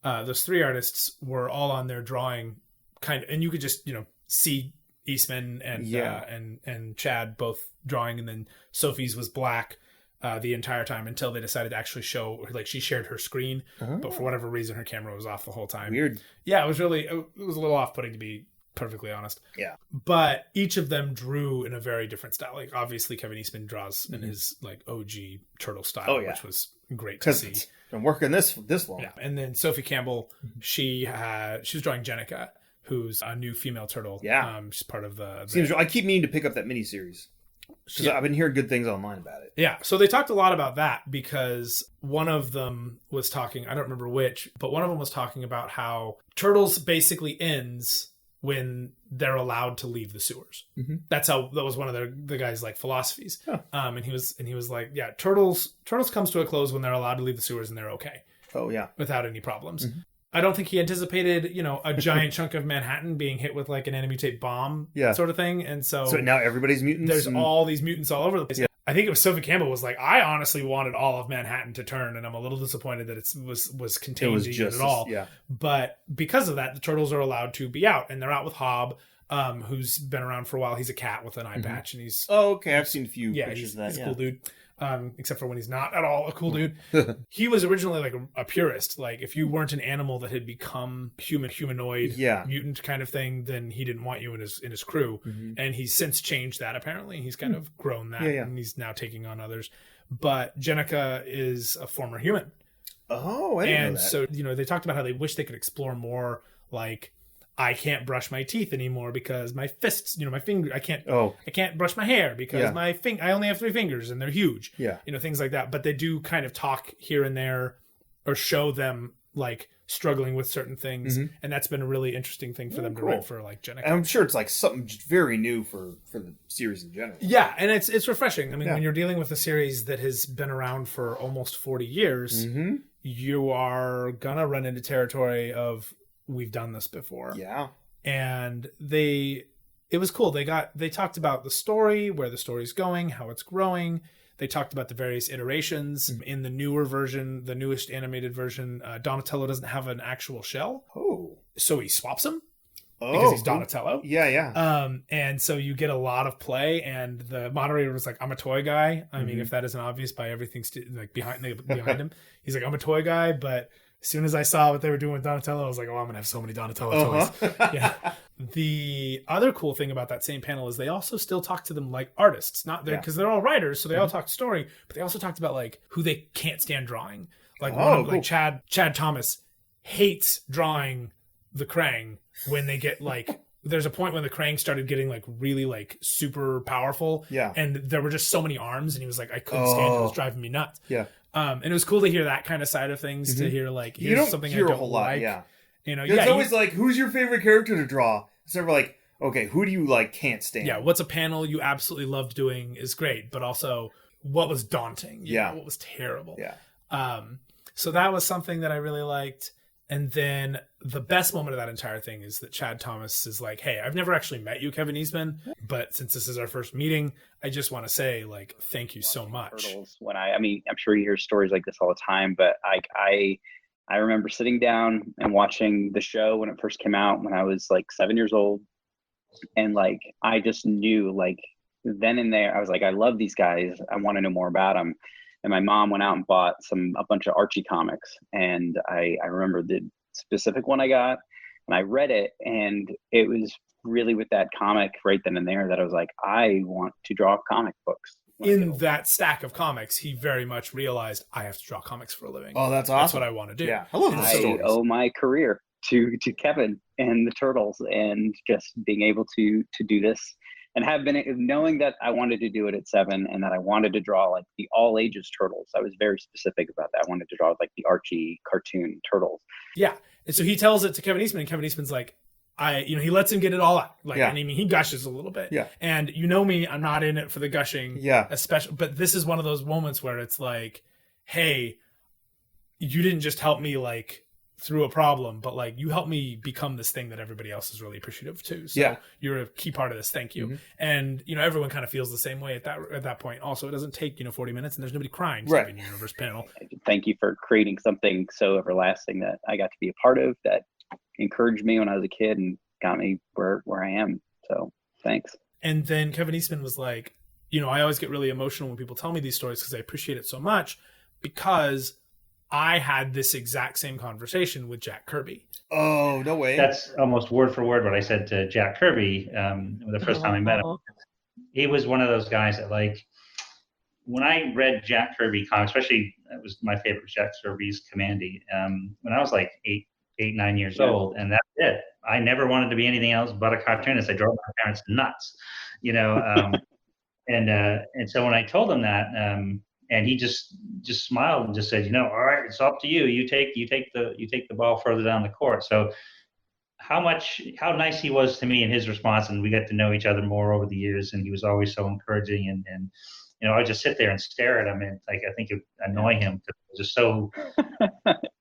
those 3 artists were all on there drawing kind of, and you could just, see Eastman and Chad both drawing, and then Sophie's was black the entire time until they decided to actually show, like, she shared her screen, but for whatever reason her camera was off the whole time. Weird. Yeah, it was a little off-putting, to be perfectly honest. Yeah. But each of them drew in a very different style. Like, obviously Kevin Eastman draws in his like OG Turtle style, which was great to see. Been working this long. Yeah. And then Sophie Campbell, she was drawing Jenica, who's a new female turtle. Yeah. She's part of the I keep meaning to pick up that miniseries. Because I've been hearing good things online about it. Yeah, so they talked a lot about that because one of them was talking, I don't remember which, but one of them was talking about how Turtles basically ends when they're allowed to leave the sewers. Mm-hmm. That was one of the guy's like philosophies. Huh. And he was like, yeah, Turtles comes to a close when they're allowed to leave the sewers and they're okay. Oh yeah. Without any problems. Mm-hmm. I don't think he anticipated, a giant chunk of Manhattan being hit with like an enemy tape bomb sort of thing. And so now everybody's mutants. There's all these mutants all over the place. Yeah. I think it was Sophie Campbell was like, I honestly wanted all of Manhattan to turn, and I'm a little disappointed that it was contained at all. Yeah. But because of that, the Turtles are allowed to be out, and they're out with Hob, who's been around for a while. He's a cat with an eye patch, and he's I've seen a few pictures of that. He's a cool dude. Except for when he's not at all a cool dude. He was originally like a purist. Like if you weren't an animal that had become humanoid, mutant kind of thing, then he didn't want you in his crew. Mm-hmm. And he's since changed that. Apparently, he's kind of grown that, and he's now taking on others. But Jenica is a former human. Oh, I didn't know that. So they talked about how they wish they could explore more like. I can't brush my teeth anymore because my fists, my finger, I can't brush my hair because I only have 3 fingers and they're huge. Yeah. Things like that. But they do kind of talk here and there or show them like struggling with certain things. Mm-hmm. And that's been a really interesting thing for them to write for like Jenica. And I'm sure it's like something very new for the series in general. Yeah. And it's refreshing. I mean, when you're dealing with a series that has been around for almost 40 years, you are gonna run into territory of, we've done this before. Yeah. And it was cool. They talked about the story, where the story's going, how it's growing. They talked about the various iterations. Mm-hmm. In the newer version, the newest animated version, Donatello doesn't have an actual shell. Oh. So he swaps him. Because he's Donatello. Yeah. And so you get a lot of play, and the moderator was like, I'm a toy guy. I mean, if that isn't obvious by everything behind him. He's like, I'm a toy guy, but as soon as I saw what they were doing with Donatello, I was like, oh, I'm going to have so many Donatello toys. Yeah. The other cool thing about that same panel is they also still talk to them like artists, not there because they're all writers. So they all talk story, but they also talked about like who they can't stand drawing. Like like Chad Thomas hates drawing the Krang when they get like, there's a point when the Krang started getting like really like super powerful. Yeah. And there were just so many arms and he was like, I couldn't stand it. It was driving me nuts. Yeah. And it was cool to hear that kind of side of things, to hear like, here's something I don't a whole lot, like. Yeah. It's always like, who's your favorite character to draw? It's never like, okay, who do you like can't stand? Yeah, what's a panel you absolutely loved doing is great, but also what was daunting? What was terrible? Yeah. So that was something that I really liked. And then the best moment of that entire thing is that Chad Thomas is like, hey, I've never actually met you, Kevin Eastman, but since this is our first meeting, I just want to say, like, thank you so much. Turtles, I'm sure you hear stories like this all the time, but I remember sitting down and watching the show when it first came out when I was like 7 years old. And like, I just knew like then and there, I was like, I love these guys. I want to know more about them. And my mom went out and bought a bunch of Archie comics. And I remember the specific one I got, and I read it, and it was really with that comic right then and there that I was like, I want to draw comic books. In that stack of comics, he very much realized, I have to draw comics for a living. Oh, that's awesome. That's what I want to do. Yeah, I love those stories. I owe my career to Kevin and the Turtles, and just being able to do this. And have been knowing that I wanted to do it at 7 and that I wanted to draw like the all ages Turtles. I was very specific about that. I wanted to draw like the Archie cartoon Turtles. Yeah. And so he tells it to Kevin Eastman, and Kevin Eastman's like, he lets him get it all out. Like, and I mean, he gushes a little bit. Yeah. And me, I'm not in it for the gushing. Yeah. Especially, but this is one of those moments where it's like, hey, you didn't just help me like through a problem, but like you helped me become this thing that everybody else is really appreciative to. So you're a key part of this. Thank you. Mm-hmm. And everyone kind of feels the same way at that point. Also, it doesn't take 40 minutes, and there's nobody crying in your universe panel. Thank you for creating something so everlasting that I got to be a part of, that encouraged me when I was a kid and got me where I am. So thanks. And then Kevin Eastman was like, I always get really emotional when people tell me these stories because I appreciate it so much, because I had this exact same conversation with Jack Kirby. Oh, no way. That's almost word for word what I said to Jack Kirby the first time I met him. He was one of those guys that, like, when I read Jack Kirby comics, especially, it was my favorite, Jack Kirby's Commandy, when I was like 9 years old, and that's it. I never wanted to be anything else but a cartoonist. I drove my parents nuts, And so when I told him that, and he just smiled and just said, all right, it's up to you. You take the ball further down the court. So how nice he was to me in his response, and we got to know each other more over the years, and he was always so encouraging, and I would just sit there and stare at him, and I think it would annoy him because I was just so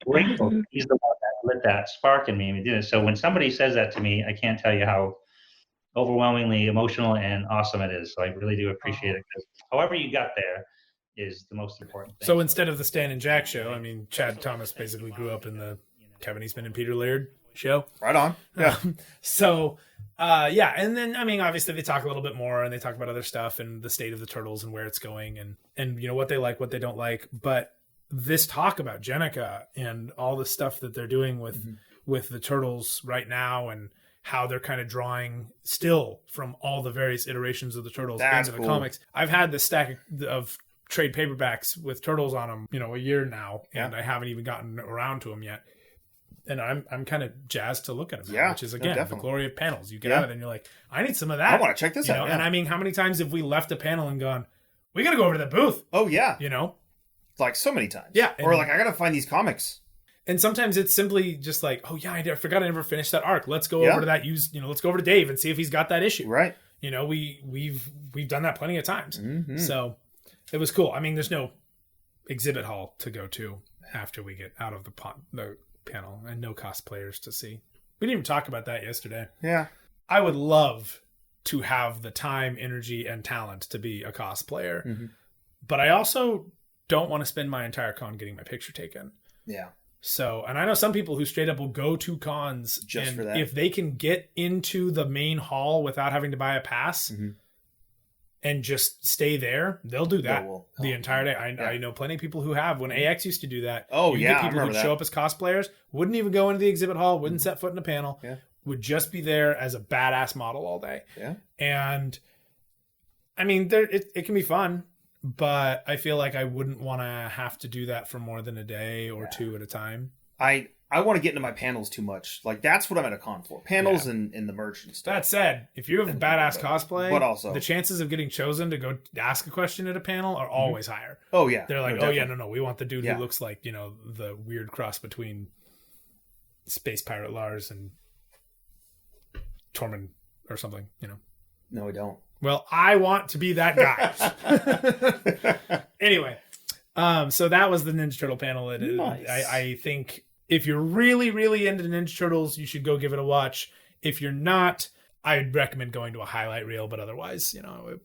grateful. He's the one that lit that spark in me and did it. So when somebody says that to me, I can't tell you how overwhelmingly emotional and awesome it is. So I really do appreciate it, because however you got there is the most important thing. So instead of the Stan and Jack show, I mean, Chad Thomas basically grew up in the Kevin Eastman and Peter Laird show. Right on. Yeah. And then, I mean, obviously they talk a little bit more, and they talk about other stuff and the state of the Turtles and where it's going, and what they like, what they don't like. But this talk about Jenica and all the stuff that they're doing with the Turtles right now, and how they're kind of drawing still from all the various iterations of the Turtles into the comics. I've had this stack of trade paperbacks with Turtles on them, a year now, and I haven't even gotten around to them yet. And I'm kind of jazzed to look at them, which is, again, the glory of panels. You get out of it and you're like, I need some of that. I want to check this out. And I mean, how many times have we left a panel and gone, we got to go over to the booth? Oh, yeah. Like so many times. Yeah. Or like, I got to find these comics. And sometimes it's simply just like, oh, yeah, I forgot I never finished that arc. Let's go over to that. Let's go over to Dave and see if he's got that issue. Right. We've done that plenty of times. Mm-hmm. So it was cool. I mean, there's no exhibit hall to go to after we get out of the panel, and no cosplayers to see. We didn't even talk about that yesterday. Yeah. I would love to have the time, energy, and talent to be a cosplayer. Mm-hmm. But I also don't want to spend my entire con getting my picture taken. Yeah. So, and I know some people who straight up will go to cons just for that. If they can get into the main hall without having to buy a pass and just stay there, they'll do that the entire day. I know plenty of people who have. When AX used to do that, get people who'd show up as cosplayers, wouldn't even go into the exhibit hall, wouldn't set foot in a panel, would just be there as a badass model all day. Yeah. And I mean, it can be fun. But I feel like I wouldn't want to have to do that for more than a day or two at a time. I want to get into my panels too much. Like, that's what I'm at a con for. Panels and the merch and stuff. That said, if you have a badass cosplay, but also, the chances of getting chosen to go ask a question at a panel are always higher. Oh, yeah. They're like, no, we want the dude who looks like, the weird cross between Space Pirate Lars and Tormund or something, No, we don't. Well, I want to be that guy. Anyway, so that was the Ninja Turtle panel. Nice. I think if you're really, really into Ninja Turtles, you should go give it a watch. If you're not, I'd recommend going to a highlight reel. But otherwise,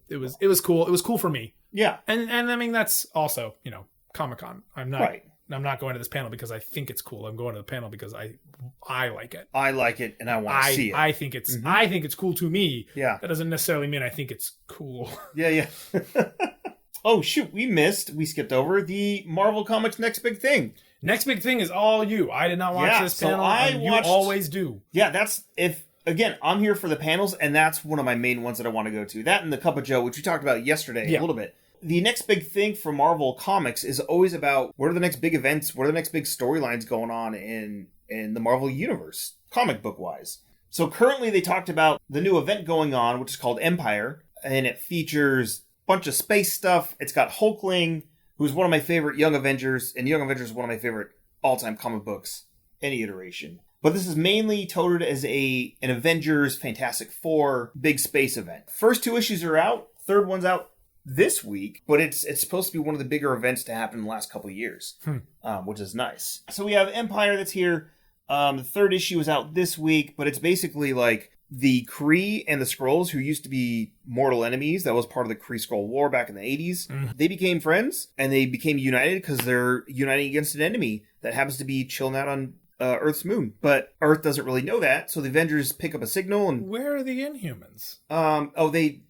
it was cool. It was cool for me. Yeah, and I mean that's also Comic-Con. I'm not going to this panel because I think it's cool. I'm going to the panel because I like it. I like it, and I want to see it. I think it's cool to me. Yeah. That doesn't necessarily mean I think it's cool. Yeah. Oh, shoot. We skipped over the Marvel Comics Next Big Thing. Next Big Thing is all you. I did not watch this panel, and you always do. Yeah, again, I'm here for the panels, and that's one of my main ones that I want to go to. That and the Cup of Joe, which we talked about yesterday a little bit. The next big thing for Marvel Comics is always about what are the next big events, what are the next big storylines going on in the Marvel Universe, comic book wise. So currently they talked about the new event going on, which is called Empyre, and it features a bunch of space stuff. It's got Hulkling, who's one of my favorite Young Avengers, and Young Avengers is one of my favorite all-time comic books, any iteration. But this is mainly touted as an Avengers Fantastic Four big space event. First two issues are out, third one's out this week, but it's supposed to be one of the bigger events to happen in the last couple of years, which is nice. So we have Empyre that's here. The third issue is out this week, but it's basically like the Kree and the Skrulls, who used to be mortal enemies. That was part of the Kree-Skrull War back in the 80s. They became friends, and they became united because they're uniting against an enemy that happens to be chilling out on Earth's moon. But Earth doesn't really know that, so the Avengers pick up a signal. And where are the Inhumans?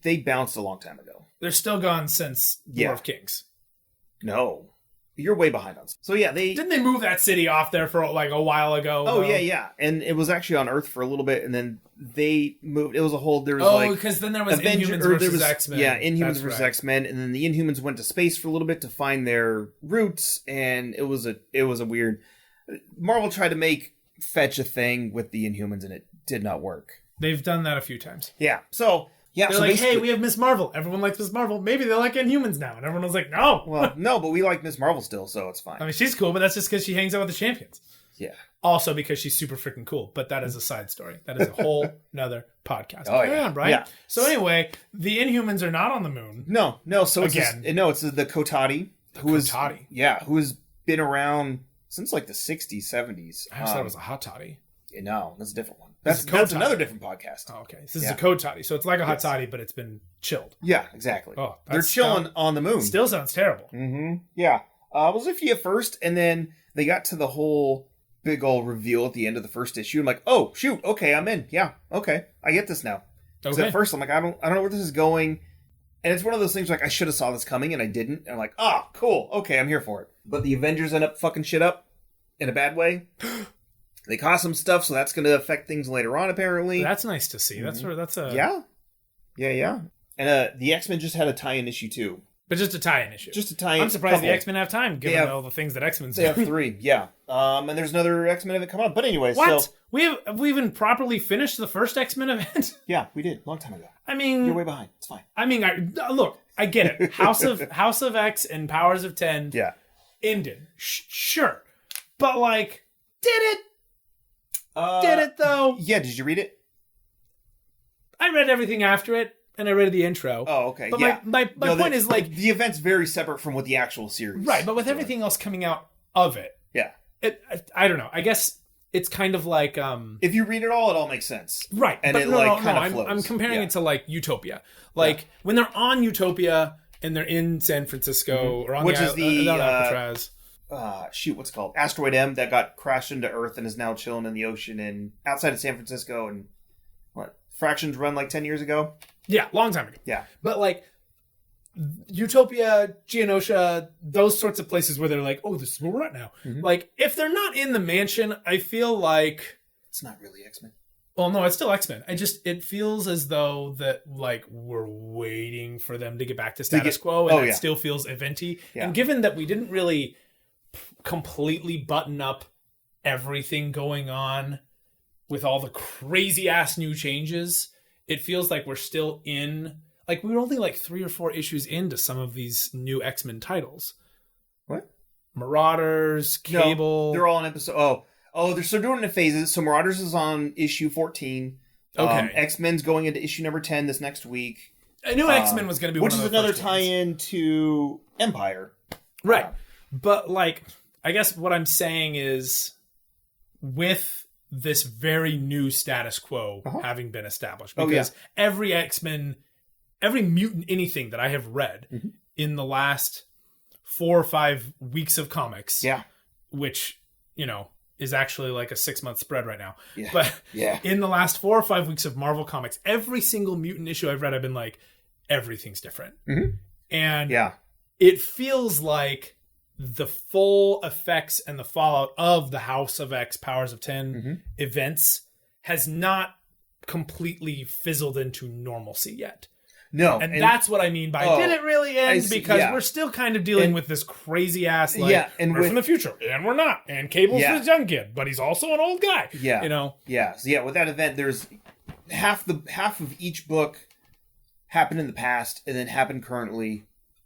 They bounced a long time ago. They're still gone since War of Kings. No. You're way behind us. So yeah, didn't they move that city off there for like a while ago? Oh, yeah. And it was actually on Earth for a little bit, and then they moved. It was a whole, there was because then there was Inhumans versus X-Men. Yeah, Inhumans versus X-Men, and then the Inhumans went to space for a little bit to find their roots, and it was a weird. Marvel tried to fetch a thing with the Inhumans, and it did not work. They've done that a few times. Yeah. So Yeah, They're so like, hey, basically- we have Miss Marvel. Everyone likes Miss Marvel. Maybe they like Inhumans now. And everyone was like, no. Well, no, but we like Miss Marvel still, so it's fine. I mean, she's cool, but that's just because she hangs out with the champions. Yeah. Also because she's super freaking cool. But that is a side story. That is a whole nother podcast. Oh, Carry yeah. on, Brian. Yeah. So anyway, the Inhumans are not on the moon. No. So it's Again. it's the Kotati, who has been around since like the 60s, 70s. I just thought it was a hot toddy. No, that's a different one. It's That's a another Kotati. different podcast. Oh, okay. So this is a Kotati. So it's like a hot toddy, but it's been chilled. Yeah, exactly. Oh, They're that's chilling on the moon. Still sounds terrible. Mm-hmm. Yeah. It was iffy at first, and then they got to the whole big old reveal at the end of the first issue. I'm like, oh shoot, okay, I'm in. Yeah, okay, I get this now. Because Okay. at first I'm like, I don't know where this is going, and it's one of those things like I should have saw this coming and I didn't. And I'm like, oh, cool, okay, I'm here for it. But the Avengers end up fucking shit up in a bad way. They cost some stuff, so that's going to affect things later on. Apparently, That's nice to see. That's a yeah. And the X-Men just had a tie-in issue too. But just a tie-in issue. Just a tie-in. I'm surprised couple. the X-Men have time, given all the things that X-Men's They have doing. 3, yeah. And there's another X-Men event coming up. But anyways, What? so Have we even properly finished the first X-Men event? yeah, we did long time ago. I mean, You're way behind. It's fine. Look, I get it. House of X and Powers of 10 Yeah. ended. Sure. But like, did it? Did it though? Yeah. Did you read it? I read everything after it, and I read the intro. Oh, okay. But yeah. my point is like, the event's very separate from what the actual series. right? But with is doing. everything else coming out of it, Yeah. I don't know. I guess it's kind of like If you read it all makes sense. right. And but it I'm flows. comparing Yeah. it to like Utopia. Like when they're on Utopia and they're in San Francisco or on Which the is the, on Alcatraz. What's it called? Asteroid M that got crashed into Earth and is now chilling in the ocean and outside of San Francisco and Fractions run like 10 years ago. Yeah, long time ago. Yeah. But like Utopia, Geonosia, those sorts of places where they're like, oh, this is where we're at now. Mhm. Like if they're not in the mansion, I feel like, It's not really X-Men. well, no, it's still X-Men. It feels as though that like we're waiting for them to get back to status quo, and it still feels eventy. Yeah. And given that we didn't really completely button up everything going on with all the crazy ass new changes, it feels like we're still in, like we were only like 3 or 4 issues into some of these new X-Men titles. What? Marauders, Cable. No, they're all on episode. Oh, they're still doing it in phases. So Marauders is on issue 14. Okay. X-Men's going into issue number 10 this next week. I knew X-Men was going to be which one is of the another first ones. tie-in to Empyre. Right. But like, I guess what I'm saying is with this very new status quo having been established, because every X-Men, every mutant anything that I have read in the last 4 or 5 weeks of comics, which, is actually like a 6-month spread right now. Yeah. But Yeah. in the last 4 or 5 weeks of Marvel Comics, every single mutant issue I've read, I've been like, everything's different. And it feels like the full effects and the fallout of the House of X, Powers of 10 events has not completely fizzled into normalcy yet. No. And that's what I mean by did it really end? Because we're still kind of dealing with this crazy ass and we're from the future and we're not. And Cable's this young kid, but he's also an old guy. Yeah. So with that event, there's half of each book happened in the past and then happened currently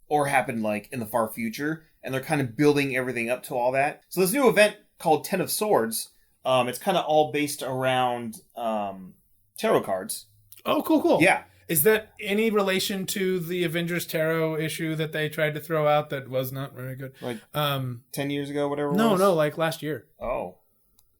or happened like in the far future, and they're kind of building everything up to all that. So this new event called 10 of Swords, it's kind of all based around tarot cards. Oh, cool. Yeah. Is that any relation to the Avengers Tarot issue that they tried to throw out that was not very good? Like 10 years ago, whatever it was? No, like last year. Oh,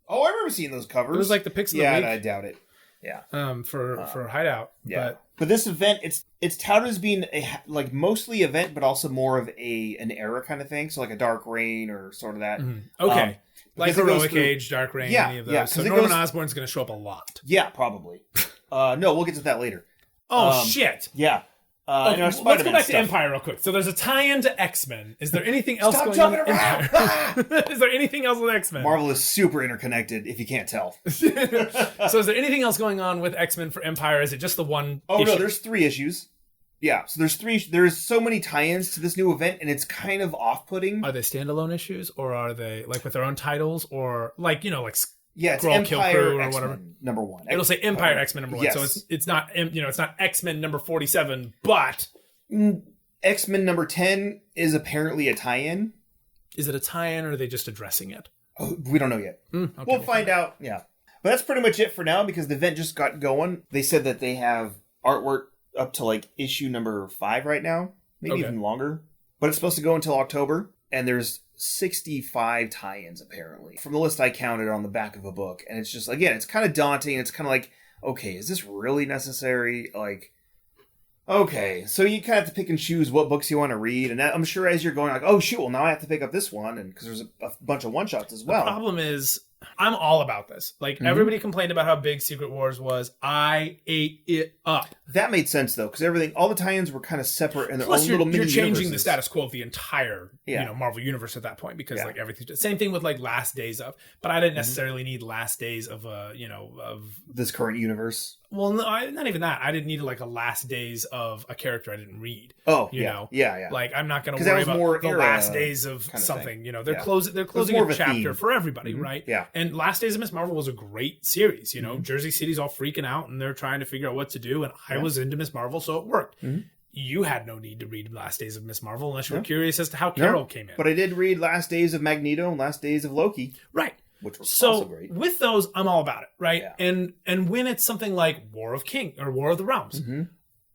I remember seeing those covers. It was like the picks of the week. Yeah, I doubt it. Yeah. For Hideout. Yeah. But this event, it's touted as being like mostly event, but also more of an era kind of thing. So like a Dark Reign or sort of that. Okay. Like because it goes Heroic through- Age, Dark Reign, Yeah, any of those. yeah, So 'cause it Norman goes- Osborn's going to show up a lot. Yeah, probably. No, we'll get to that later. Oh, shit. Yeah. Okay, and our let's go Spider-Man back to stuff. Empire real quick. So there's a tie-in to X-Men. Is there anything else Stop going on jumping in around! Empire? Is there anything else with X-Men? Marvel is super interconnected, if you can't tell. So is there anything else going on with X-Men for Empire? Is it just the one Oh, issue? no, there's 3 issues. Yeah, so there's so many tie-ins to this new event, and it's kind of off-putting. Are they standalone issues, or are they like with their own titles, or like like Yeah, it's Grawl Kill Empyre Crew or X-Men whatever. #1. It'll say Empyre X-Men #1. Yes. So it's not it's not X-Men number 47, but X-Men #10 is apparently a tie-in. is it a tie-in or are they just addressing it? Oh, we don't know yet. Okay, We'll find out. Yeah. But that's pretty much it for now because the event just got going. They said that they have artwork up to like issue number 5 right now, maybe even longer. But it's supposed to go until October, and there's 65 tie-ins apparently. From the list I counted on the back of a book, and it's just, again, it's kind of daunting. It's kind of like, okay, is this really necessary? Like, okay, so you kind of have to pick and choose what books you want to read, and I'm sure as you're going like, oh shoot, well now I have to pick up this one, and because there's a bunch of one-shots as well. The problem is, I'm all about this. Like, everybody complained about how big Secret Wars was. I ate it up. That made sense though, because all the tie-ins were kind of separate in their Plus, own little mini you're changing universes. the status quo of the entire Marvel universe at that point because like everything's same thing with like Last Days of. But I didn't necessarily need Last Days of of this current universe. Well, no, not even that. I didn't need like a Last Days of a character I didn't read. Oh, you know, yeah. Like I'm not going to worry about the Last Days of something. You know, they're closing a chapter for everybody, right? Yeah. And Last Days of Miss Marvel was a great series. You know, Jersey City's all freaking out and they're trying to figure out what to do. And I was into Miss Marvel, so it worked. You had no need to read Last Days of Miss Marvel unless you were curious as to how Carol came in. But I did read Last Days of Magneto and Last Days of Loki. Right. Which was also great. With those, I'm all about it, right? Yeah. And when it's something like War of the Realms,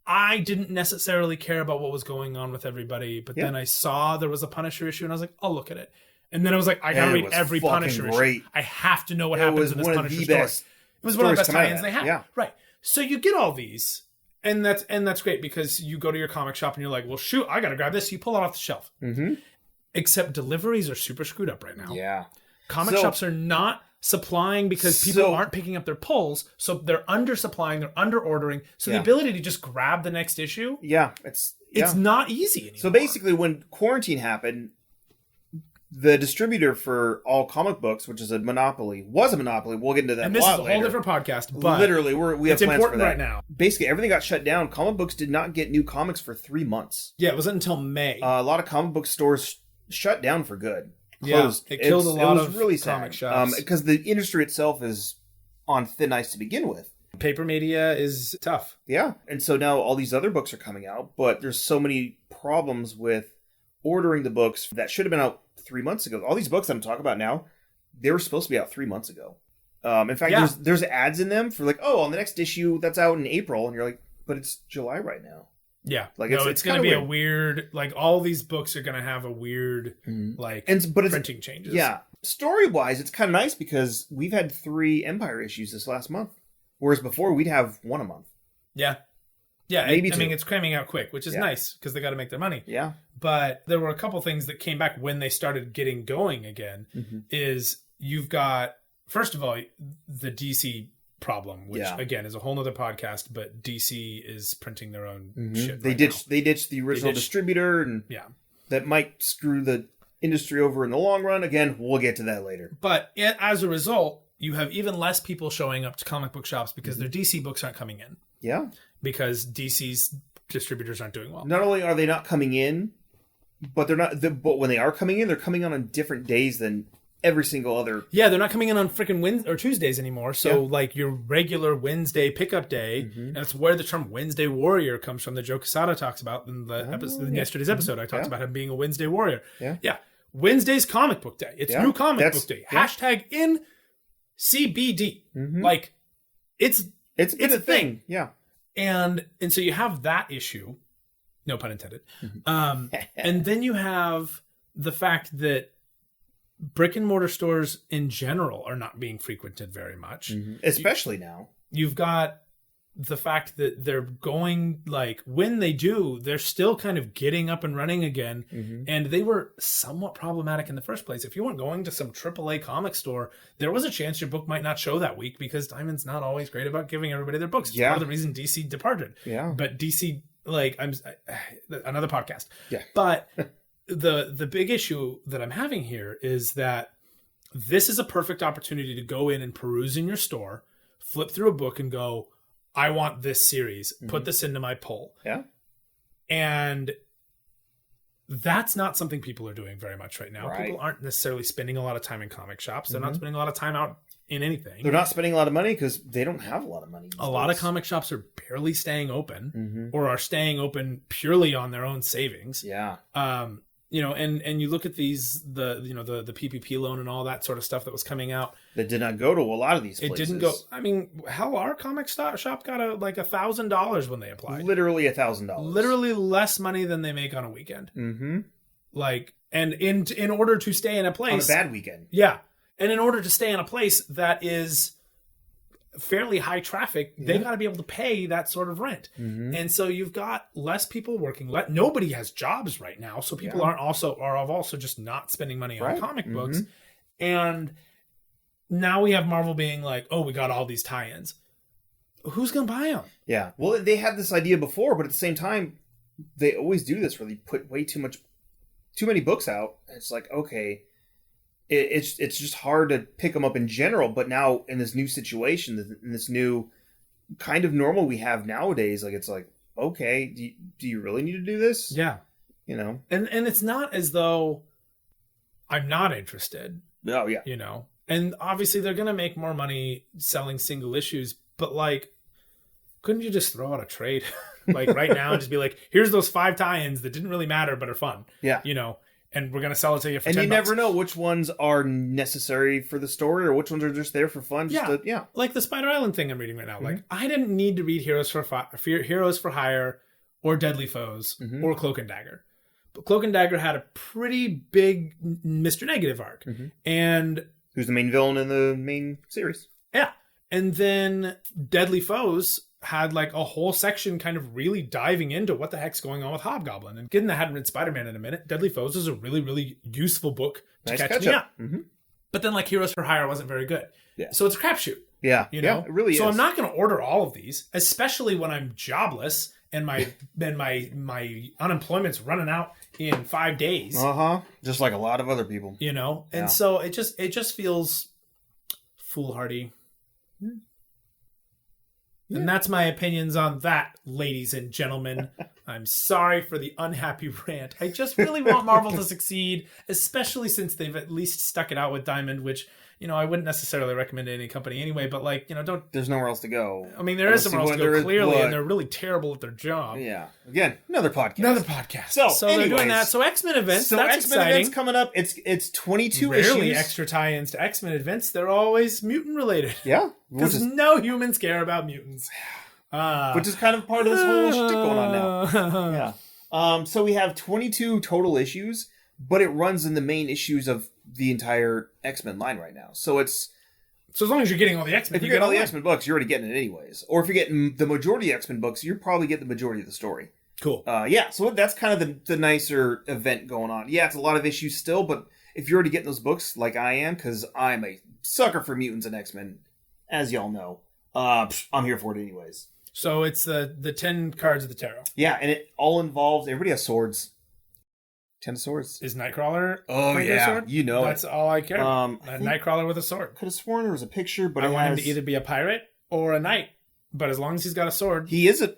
I didn't necessarily care about what was going on with everybody, but then I saw there was a Punisher issue, and I was like, I'll look at it. And then I was like, I gotta read every Punisher issue. I have to know what happens in this Punisher story. It was one of the best tie-ins they had. Yeah. Right. So you get all these, and that's great because you go to your comic shop and you're like, well, shoot, I gotta grab this. You pull it off the shelf. Except deliveries are super screwed up right now. Yeah. Comic shops are not supplying because people aren't picking up their pulls, so they're undersupplying, they're under ordering. So the ability to just grab the next issue, it's not easy anymore. So basically, when quarantine happened, the distributor for all comic books, which is a monopoly, was a monopoly. We'll get into that. And this is a whole different podcast. But literally, we have plans for that right now. Basically, everything got shut down. Comic books did not get new comics for 3 months. Yeah, it wasn't until May. A lot of comic book stores shut down for good. Closed. Yeah, it killed a lot of really comic shops. Because the industry itself is on thin ice to begin with. Paper media is tough. Yeah. And so now all these other books are coming out, but there's so many problems with ordering the books that should have been out 3 months ago. All these books that I'm talking about now, they were supposed to be out 3 months ago. In fact, there's ads in them for like, oh, on the next issue that's out in April. And you're like, but it's July right now. Yeah, like it's going to be a weird. Like all these books are going to have a weird printing changes. Yeah, story wise, it's kind of nice because we've had 3 Empyre issues this last month, whereas before we'd have 1 a month. Yeah, maybe I mean, it's cramming out quick, which is nice because they got to make their money. Yeah, but there were a couple things that came back when they started getting going again. Is you've got first of all the DC problem, which again is a whole nother podcast, but DC is printing their own shit. They ditched the original distributor, and that might screw the industry over in the long run. Again, we'll get to that later. But as a result, you have even less people showing up to comic book shops because their DC books aren't coming in. Yeah. Because DC's distributors aren't doing well. Not only are they not coming in, but but when they are coming in, they're coming on different days than every single other. Yeah, they're not coming in on freaking Wednesday or Tuesdays anymore. So like your regular Wednesday pickup day, and it's where the term Wednesday Warrior comes from that Joe Quesada talks about in the episode, in yesterday's episode. I talked about him being a Wednesday Warrior. Yeah. Wednesday's comic book day. It's new comic book day. Hashtag in CBD. Like it's a thing. Yeah. And so you have that issue, no pun intended. And then you have the fact that brick and mortar stores in general are not being frequented very much. Especially now. You've got the fact that they're going, like, when they do, they're still kind of getting up and running again. And they were somewhat problematic in the first place. If you weren't going to some AAA comic store, there was a chance your book might not show that week because Diamond's not always great about giving everybody their books. It's part of the reason DC departed. But DC, like, another podcast. But the big issue that I'm having here is that this is a perfect opportunity to go in and peruse in your store, flip through a book and go, I want this series. Put this into my pull. Yeah. And that's not something people are doing very much right now. Right. People aren't necessarily spending a lot of time in comic shops. They're not spending a lot of time out in anything. They're not spending a lot of money because they don't have a lot of money. A lot of comic shops are barely staying open or are staying open purely on their own savings. Yeah. And you look at the PPP loan and all that sort of stuff that was coming out. That did not go to a lot of these places. It didn't go. I mean, hell, our comic shop got $1,000 when they applied. Literally $1,000. Literally less money than they make on a weekend. Mm-hmm. And in order to stay in a place on a bad weekend. Yeah. And in order to stay in a place that is fairly high traffic, they got to be able to pay that sort of rent. Mm-hmm. And so you've got less people working. Nobody has jobs right now. So people are also just not spending money on comic books. And now we have Marvel being like, oh, we got all these tie-ins. Who's going to buy them? Yeah. Well, they had this idea before, but at the same time, they always do this where they put way too many books out. It's like, okay, it's just hard to pick them up in general. But now in this new situation, in this new kind of normal we have nowadays, like it's like, okay, do you really need to do this? Yeah. You know? And it's not as though I'm not interested. Oh, yeah. You know? And obviously they're going to make more money selling single issues, but like, couldn't you just throw out a trade like right now and just be like, here's those 5 tie-ins that didn't really matter but are fun. Yeah. You know? And we're going to sell it to you for $10. And you never know which ones are necessary for the story or which ones are just there for fun. Like the Spider Island thing I'm reading right now. Mm-hmm. Like, I didn't need to read Heroes for Hire or Deadly Foes or Cloak and Dagger. But Cloak and Dagger had a pretty big Mr. Negative arc. Mm-hmm. And who's the main villain in the main series. Yeah. And then Deadly Foes had like a whole section kind of really diving into what the heck's going on with Hobgoblin. And given that I hadn't read Spider-Man in a minute, Deadly Foes is a really, really useful book to catch me up. Mm-hmm. But then like Heroes for Hire wasn't very good. Yeah. So it's a crapshoot. Yeah. You know? Yeah, it really is. So I'm not going to order all of these, especially when I'm jobless and my unemployment's running out in 5 days. Just like a lot of other people. You know? And so it just feels foolhardy. Yeah. And that's my opinions on that, ladies and gentlemen. I'm sorry for the unhappy rant. I just really want Marvel to succeed, especially since they've at least stuck it out with Diamond, which, you know, I wouldn't necessarily recommend to any company anyway, but like, you know, don't... There's nowhere else to go. I mean, there is somewhere else to go, clearly, and they're really terrible at their job. Yeah. Again, another podcast. So anyways, they're doing that. So X-Men events, that's X-Men exciting. events coming up. It's 22 issues. Rarely extra tie-ins to X-Men events. They're always mutant-related. Yeah. Because no humans care about mutants. Which is kind of part of this whole shtick going on now. Yeah. So we have 22 total issues, but it runs in the main issues of the entire X-Men line right now. So as long as you're getting all the X-Men, if you get all the X-Men books, you're already getting it anyways. Or if you're getting the majority of X-Men books, you're probably getting the majority of the story. Cool. So that's kind of the nicer event going on. Yeah, it's a lot of issues still, but if you're already getting those books like I am, because I'm a sucker for mutants and X-Men, as y'all know, I'm here for it anyways. So it's the 10 cards of the tarot. Yeah, and it all involves, everybody has swords. 10 swords. Is Nightcrawler? Oh, yeah. Sword? You know That's all I care. Nightcrawler with a sword. Could have sworn there was a picture, but I want him to either be a pirate or a knight. But as long as he's got a sword. He is a...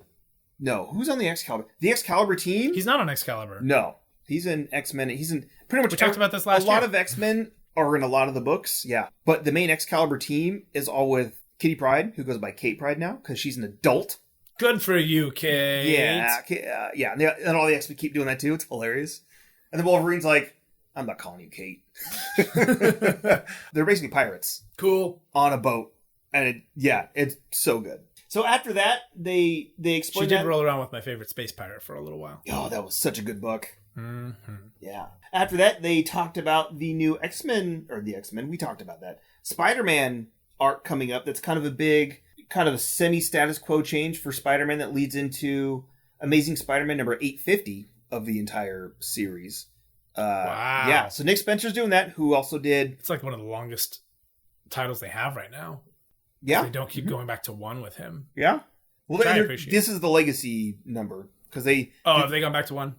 No, who's on the Excalibur? The Excalibur team? He's not on Excalibur. No. He's in X-Men. He's in pretty much... We talked about this last year. A lot of X-Men are in a lot of the books, yeah. But the main Excalibur team is all with Kitty Pryde, who goes by Kate Pryde now, because she's an adult. Good for you, Kate. Yeah. And all the X-Men keep doing that too. It's hilarious. And then Wolverine's like, I'm not calling you Kate. They're basically pirates. Cool. On a boat. And it's so good. So after that, they explained She did roll around with my favorite space pirate for a little while. Oh, that was such a good book. Mm-hmm. Yeah. After that, they talked about the new X-Men, we talked about that. Spider-Man arc coming up that's kind of a big, kind of a semi-status quo change for Spider-Man that leads into Amazing Spider-Man number 850 of the entire series. Wow. Yeah, so Nick Spencer's doing that, who also did... It's like one of the longest titles they have right now. Yeah. They don't keep going back to one with him. Yeah. Well, this is the legacy number, because they... Oh, have they gone back to one?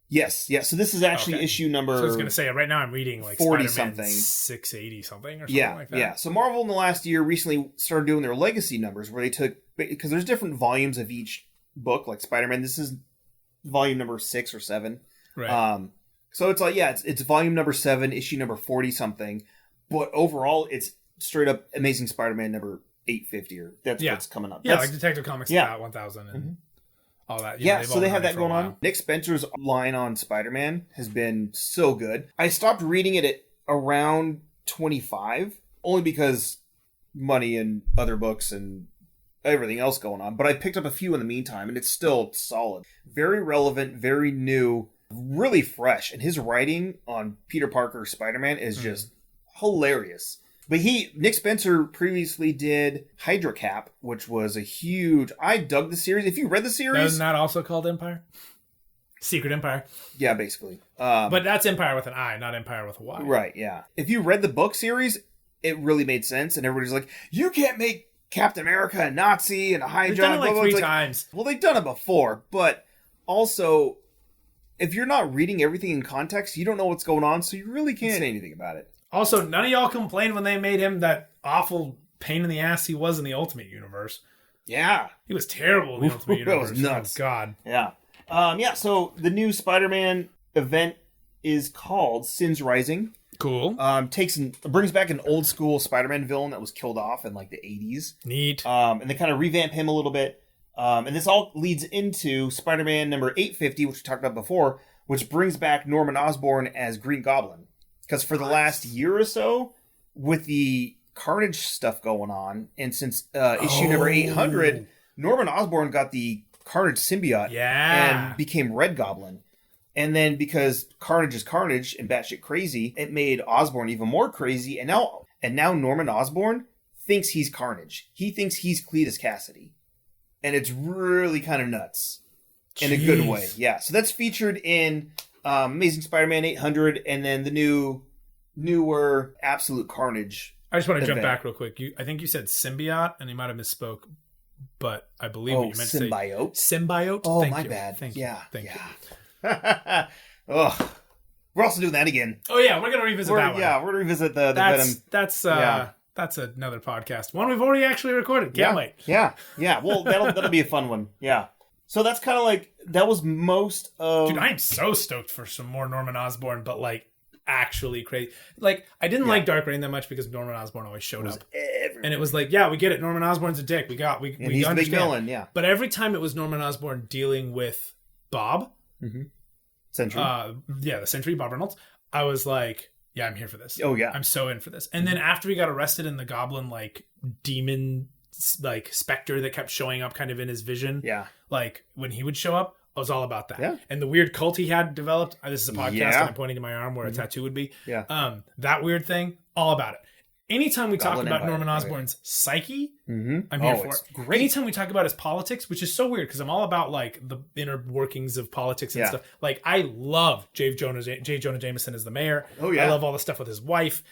Yes. Yeah, so this is actually issue number... So I was going to say, right now I'm reading like 40-something. 680-something or something like that. Yeah, so Marvel in the last year recently started doing their legacy numbers, where they took... Because there's different volumes of each book, like Spider-Man. This is volume number 6 or 7. Right. So it's like, it's volume number 7, issue number 40-something. But overall, it's straight up Amazing Spider-Man number 850, or that's what's coming up. Yeah, That's, like Detective Comics about 1000 and all that. You know, so they have that going on. on. Nick Spencer's line on Spider-Man has been so good. I stopped reading it at around 25, only because money and other books and everything else going on. But I picked up a few in the meantime, and it's still solid. Very relevant, very new, really fresh. And his writing on Peter Parker's Spider-Man is just hilarious. But Nick Spencer previously did Hydra Cap, which was a huge... I dug the series. If you read the series... Isn't that also called Empyre? Secret Empire. Yeah, basically. But that's Empire with an I, not Empire with a Y. Right, yeah. If you read the book series, it really made sense. And everybody's like, you can't make Captain America a Nazi and a Hydra. They've done it like three times. Well, they've done it before. But also, if you're not reading everything in context, you don't know what's going on. So you really can't say anything about it. Also, none of y'all complained when they made him that awful pain in the ass he was in the Ultimate Universe. Yeah. He was terrible in the Ultimate Universe. That was nuts. Oh, God. Yeah. So the new Spider-Man event is called Sins Rising. Cool. Brings back an old school Spider-Man villain that was killed off in like the 80s. Neat. And they kind of revamp him a little bit. And this all leads into Spider-Man number 850, which we talked about before, which brings back Norman Osborn as Green Goblin. Because for the last year or so, with the Carnage stuff going on, and since issue number 800, Norman Osborn got the Carnage symbiote and became Red Goblin. And then because Carnage is Carnage and batshit crazy, it made Osborn even more crazy. And now Norman Osborn thinks he's Carnage. He thinks he's Cletus Cassidy. And it's really kind of nuts. In a good way. Yeah. So that's featured in Amazing Spider-Man 800, and then the newer Absolute Carnage. I just want to jump back real quick. I think you said symbiote, and you might have misspoke, but I believe what you meant to say. Symbiote? Oh, Thank my you. bad. Thank you. Thank you. Ugh. We're also doing that again. Oh, yeah. We're going to revisit that one. Yeah, we're going to revisit the Venom. That's another podcast. One we've already actually recorded. Can't wait. Yeah. Well, that'll be a fun one. Yeah. So that's kind of like, that was most of... Dude, I'm so stoked for some more Norman Osborn, but like actually crazy. Like, I didn't like Dark Reign that much because Norman Osborn always showed up. Everywhere. And it was like, yeah, we get it. Norman Osborn's a dick. We he's a big villain, yeah. But every time it was Norman Osborn dealing with Bob, Sentry. The Sentry, Bob Reynolds, I was like, yeah, I'm here for this. Oh, yeah. I'm so in for this. And then after he got arrested in the Goblin, like, demon, like, specter that kept showing up kind of in his vision. Yeah. Like, when he would show up, I was all about that. Yeah. And the weird cult he had developed, this is a podcast, and I'm pointing to my arm where a tattoo would be. Yeah. That weird thing, all about it. Anytime we Goblin talk about Empire. Norman Osborn's psyche, I'm here for it's it. great. Anytime we talk about his politics, which is so weird because I'm all about like the inner workings of politics and stuff. Like I love J. Jonah Jameson as the mayor. Oh yeah. I love all the stuff with his wife,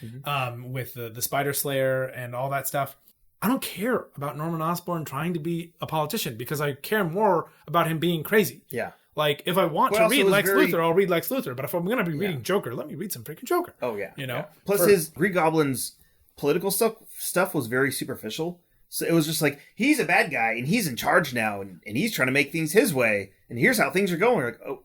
with the Spider Slayer and all that stuff. I don't care about Norman Osborn trying to be a politician because I care more about him being crazy. Yeah. Like, if I want to read Lex Luthor, I'll read Lex Luthor. But if I'm going to be reading Joker, let me read some freaking Joker. Oh, yeah. You know? Yeah. Plus, his Green Goblin's political stuff was very superficial. So it was just like, he's a bad guy, and he's in charge now, and he's trying to make things his way, and here's how things are going. Like, oh,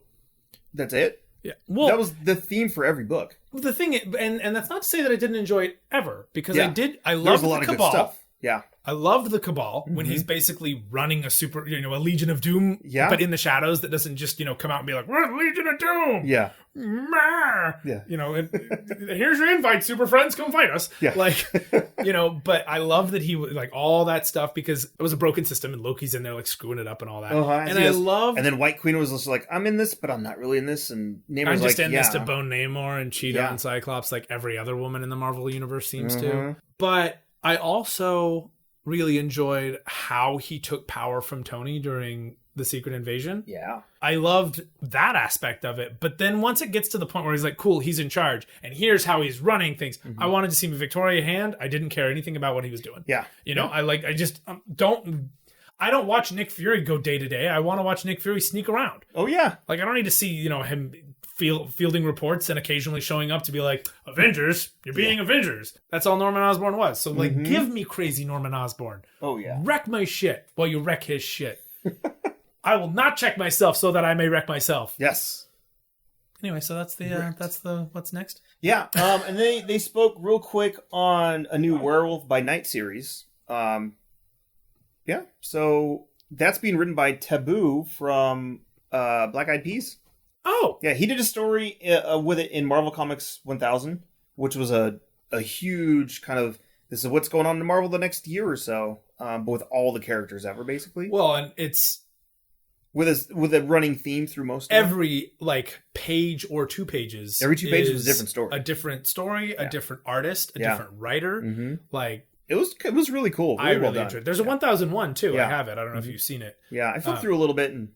that's it? Yeah. Well, that was the theme for every book. The thing, and that's not to say that I didn't enjoy it ever, because I loved There's a lot the of Cabal. good stuff. Yeah. I loved the Cabal when he's basically running a Legion of Doom, but in the shadows that doesn't just, come out and be like, we're the Legion of Doom. Yeah. Yeah. Here's your invite, super friends, come fight us. Yeah. Like, but I love that he like all that stuff because it was a broken system and Loki's in there like screwing it up and all that. And I love. And then White Queen was just like, I'm in this, but I'm not really in this. And Namor's I'm just like, in this to bone Namor and Cheetah and Cyclops like every other woman in the Marvel universe seems to. But I also really enjoyed how he took power from Tony during the Secret Invasion. Yeah. I loved that aspect of it. But then once it gets to the point where he's like, cool, he's in charge, and here's how he's running things. I wanted to see Victoria Hand. I didn't care anything about what he was doing. Yeah. I don't watch Nick Fury go day to day. I want to watch Nick Fury sneak around. Oh, yeah. Like, I don't need to see, him fielding reports and occasionally showing up to be like, Avengers, you're being Avengers. That's all Norman Osborn was. So, give me crazy Norman Osborn. Oh, yeah. Wreck my shit while you wreck his shit. I will not check myself so that I may wreck myself. Yes. Anyway, so that's the what's next. Yeah, and they spoke real quick on a new Werewolf by Night series. Yeah, so that's being written by Taboo from Black Eyed Peas. Oh, yeah, he did a story with it in Marvel Comics 1000, which was a huge kind of, this is what's going on in Marvel the next year or so, but with all the characters ever, basically. Well, and it's with a running theme through most of every like page or 2 pages. Every 2 pages was a different story. A different story, a different artist, a different writer. Mm-hmm. Like it was really cool. I really enjoyed it. There's a 1001 too. Yeah. I have it. I don't know if you've seen it. Yeah, I flipped through a little bit, and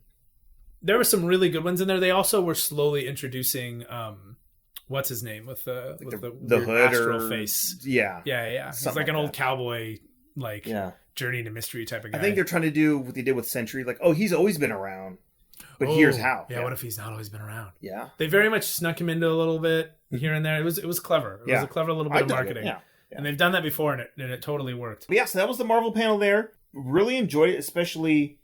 there were some really good ones in there. They also were slowly introducing what's his name with the hood astral or face. Yeah. He's like an old cowboy, like journey into mystery type of guy. I think they're trying to do what they did with Sentry, like, oh, he's always been around, but here's how. Yeah, what if he's not always been around? Yeah, they very much snuck him into a little bit here and there. It was clever. It was a clever little bit of marketing. Yeah. And they've done that before, and it totally worked. But yeah, so that was the Marvel panel there. Really enjoyed it, especially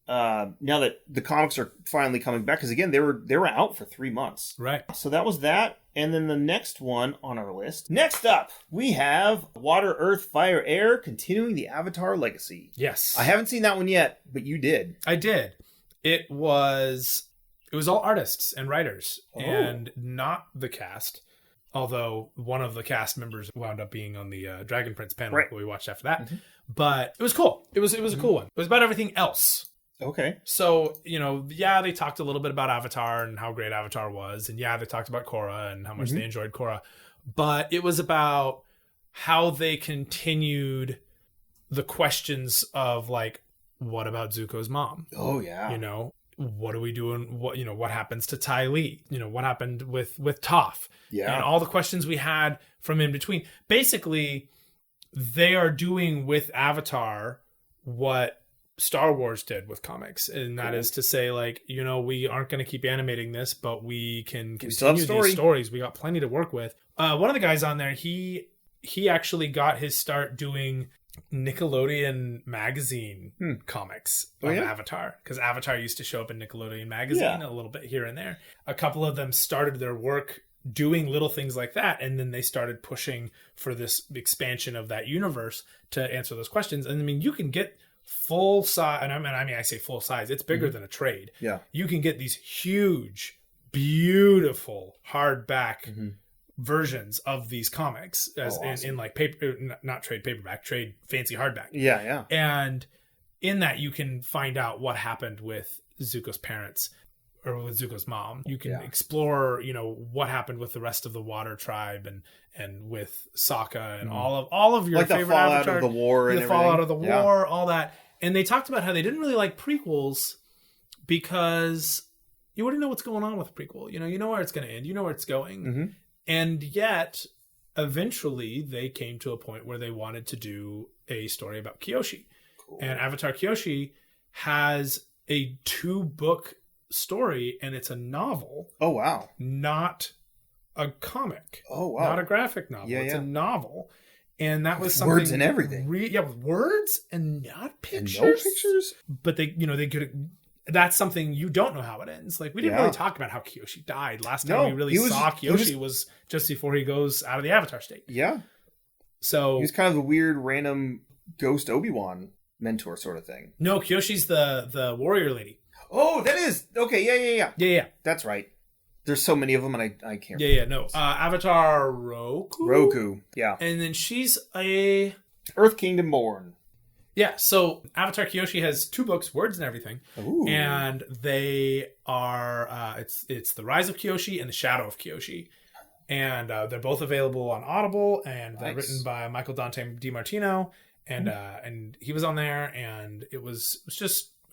now that the comics are finally coming back. Because again, they were out for 3 months. Right. So that was that. And then the next one on our list. Next up, we have Water, Earth, Fire, Air, continuing the Avatar legacy. Yes. I haven't seen that one yet, but you did. I did. It was all artists and writers and not the cast. Although one of the cast members wound up being on the Dragon Prince panel that we watched after that. Mm-hmm. But it was cool. It was a cool one. It was about everything else. Okay. So, they talked a little bit about Avatar and how great Avatar was. And they talked about Korra and how much they enjoyed Korra. But it was about how they continued the questions of, like, what about Zuko's mom? Oh, yeah. What are we doing? What happens to Ty Lee? What happened with Toph? Yeah. And all the questions we had from in between. Basically, they are doing with Avatar what Star Wars did with comics. And that is to say, like, we aren't going to keep animating this, but we can continue these stories. We got plenty to work with. One of the guys on there, he actually got his start doing Nickelodeon magazine comics of Avatar, because Avatar used to show up in Nickelodeon magazine a little bit here and there. A couple of them started their work doing little things like that, and then they started pushing for this expansion of that universe to answer those questions. And I mean, you can get full size, and I say full size, it's bigger than a trade. Yeah, you can get these huge, beautiful hardback versions of these comics as awesome. in like paper, not trade paperback, trade fancy hardback. Yeah. And in that you can find out what happened with Zuko's parents or with Zuko's mom. You can explore, what happened with the rest of the Water tribe and with Sokka and all of your like favorite the fallout Avatar, of the war and the fallout of the war, all that. And they talked about how they didn't really like prequels because you wouldn't know what's going on with a prequel. You know where it's going to end. You know where it's going. Mm-hmm. And yet, eventually, they came to a point where they wanted to do a story about Kyoshi. Cool. And Avatar Kyoshi has a 2-book story, and it's a novel. Oh, wow. Not a comic. Oh, wow. Not a graphic novel. It's a novel. And that was something... Words and everything. With words and not pictures. And no pictures? But they could... That's something you don't know how it ends. Like, we didn't really talk about how Kyoshi died. Last time we really saw Kyoshi was just before he goes out of the Avatar state. Yeah. So he was kind of a weird, random ghost Obi-Wan mentor sort of thing. No, Kyoshi's the warrior lady. Oh, that is okay. Yeah. That's right. There's so many of them, and I can't. Yeah. No, Avatar Roku. Yeah. And then she's a Earth Kingdom born. Yeah, so Avatar Kyoshi has 2 books, words and everything. Ooh. And they are, it's The Rise of Kyoshi and The Shadow of Kyoshi. And they're both available on Audible, and they're written by Michael Dante DiMartino. And he was on there, and it was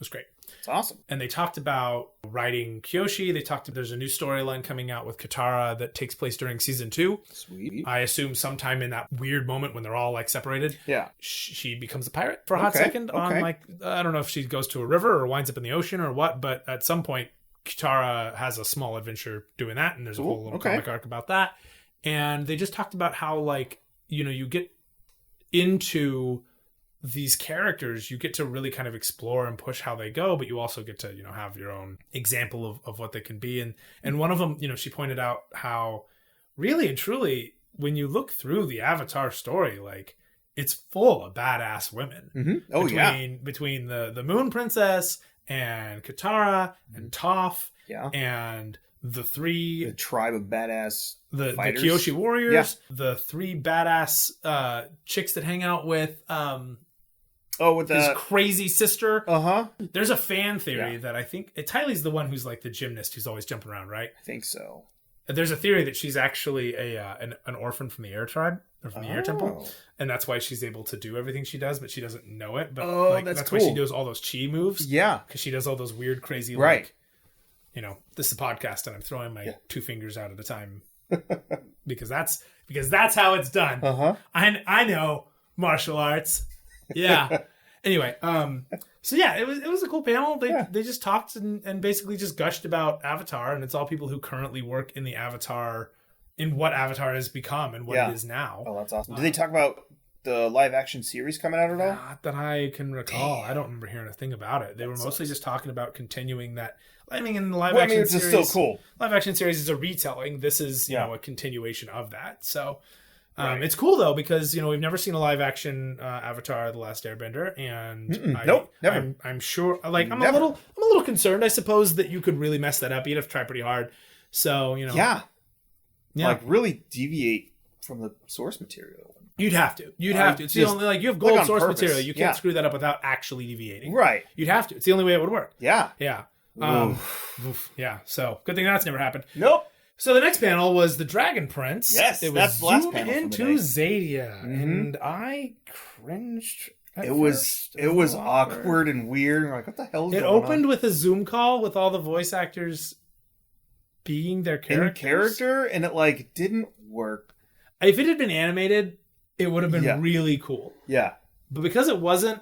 great. It's awesome. And they talked about writing Kyoshi. There's a new storyline coming out with Katara that takes place during season 2. Sweet. I assume sometime in that weird moment when they're all like separated. Yeah. She becomes a pirate for a hot second on like, I don't know if she goes to a river or winds up in the ocean or what, but at some point Katara has a small adventure doing that, and there's a whole little comic arc about that. And they just talked about how, like, you get into these characters, you get to really kind of explore and push how they go, but you also get to, have your own example of what they can be. And one of them, she pointed out how really and truly, when you look through the Avatar story, like, it's full of badass women. Mm-hmm. Oh, between the Moon Princess and Katara and Toph and the tribe of badass the fighters. Kyoshi warriors, the 3 badass chicks that hang out with with his crazy sister. There's a fan theory that I think Tylee's the one who's like the gymnast who's always jumping around, right? I think so. There's a theory that she's actually an orphan from the Air tribe or from the Air Temple, and that's why she's able to do everything she does, but she doesn't know it. But that's cool. why she does all those chi moves. Yeah, because she does all those weird, crazy right. This is a podcast, and I'm throwing my 2 fingers out at a time because that's how it's done. I know martial arts. Yeah. Anyway, so yeah, it was a cool panel. They just talked and basically just gushed about Avatar, and it's all people who currently work in the Avatar, in what Avatar has become and what it is now. Oh, that's awesome. Did they talk about the live action series coming out at all? Not that I can recall. I don't remember hearing a thing about it. They were mostly just talking about continuing that. I mean, in the live action series, it's still cool. Live action series is a retelling. This is a continuation of that. So. It's cool though because we've never seen a live action Avatar: The Last Airbender, and nope, never. I'm sure. Like I'm a little concerned. I suppose that you could really mess that up. You'd have to try pretty hard. So like really deviate from the source material. You'd have to. It's the only you have gold source material. You can't screw that up without actually deviating. Right. You'd have to. It's the only way it would work. Yeah. Yeah. Yeah. So good thing that's never happened. Nope. So the next panel was the Dragon Prince. Yes, it was that's the last zoomed panel into Xadia, and I cringed. It was awkward and weird. I'm like, what the hell is it going on? It opened with a Zoom call with all the voice actors being their character, and it didn't work. If it had been animated, it would have been really cool. Yeah, but because it wasn't,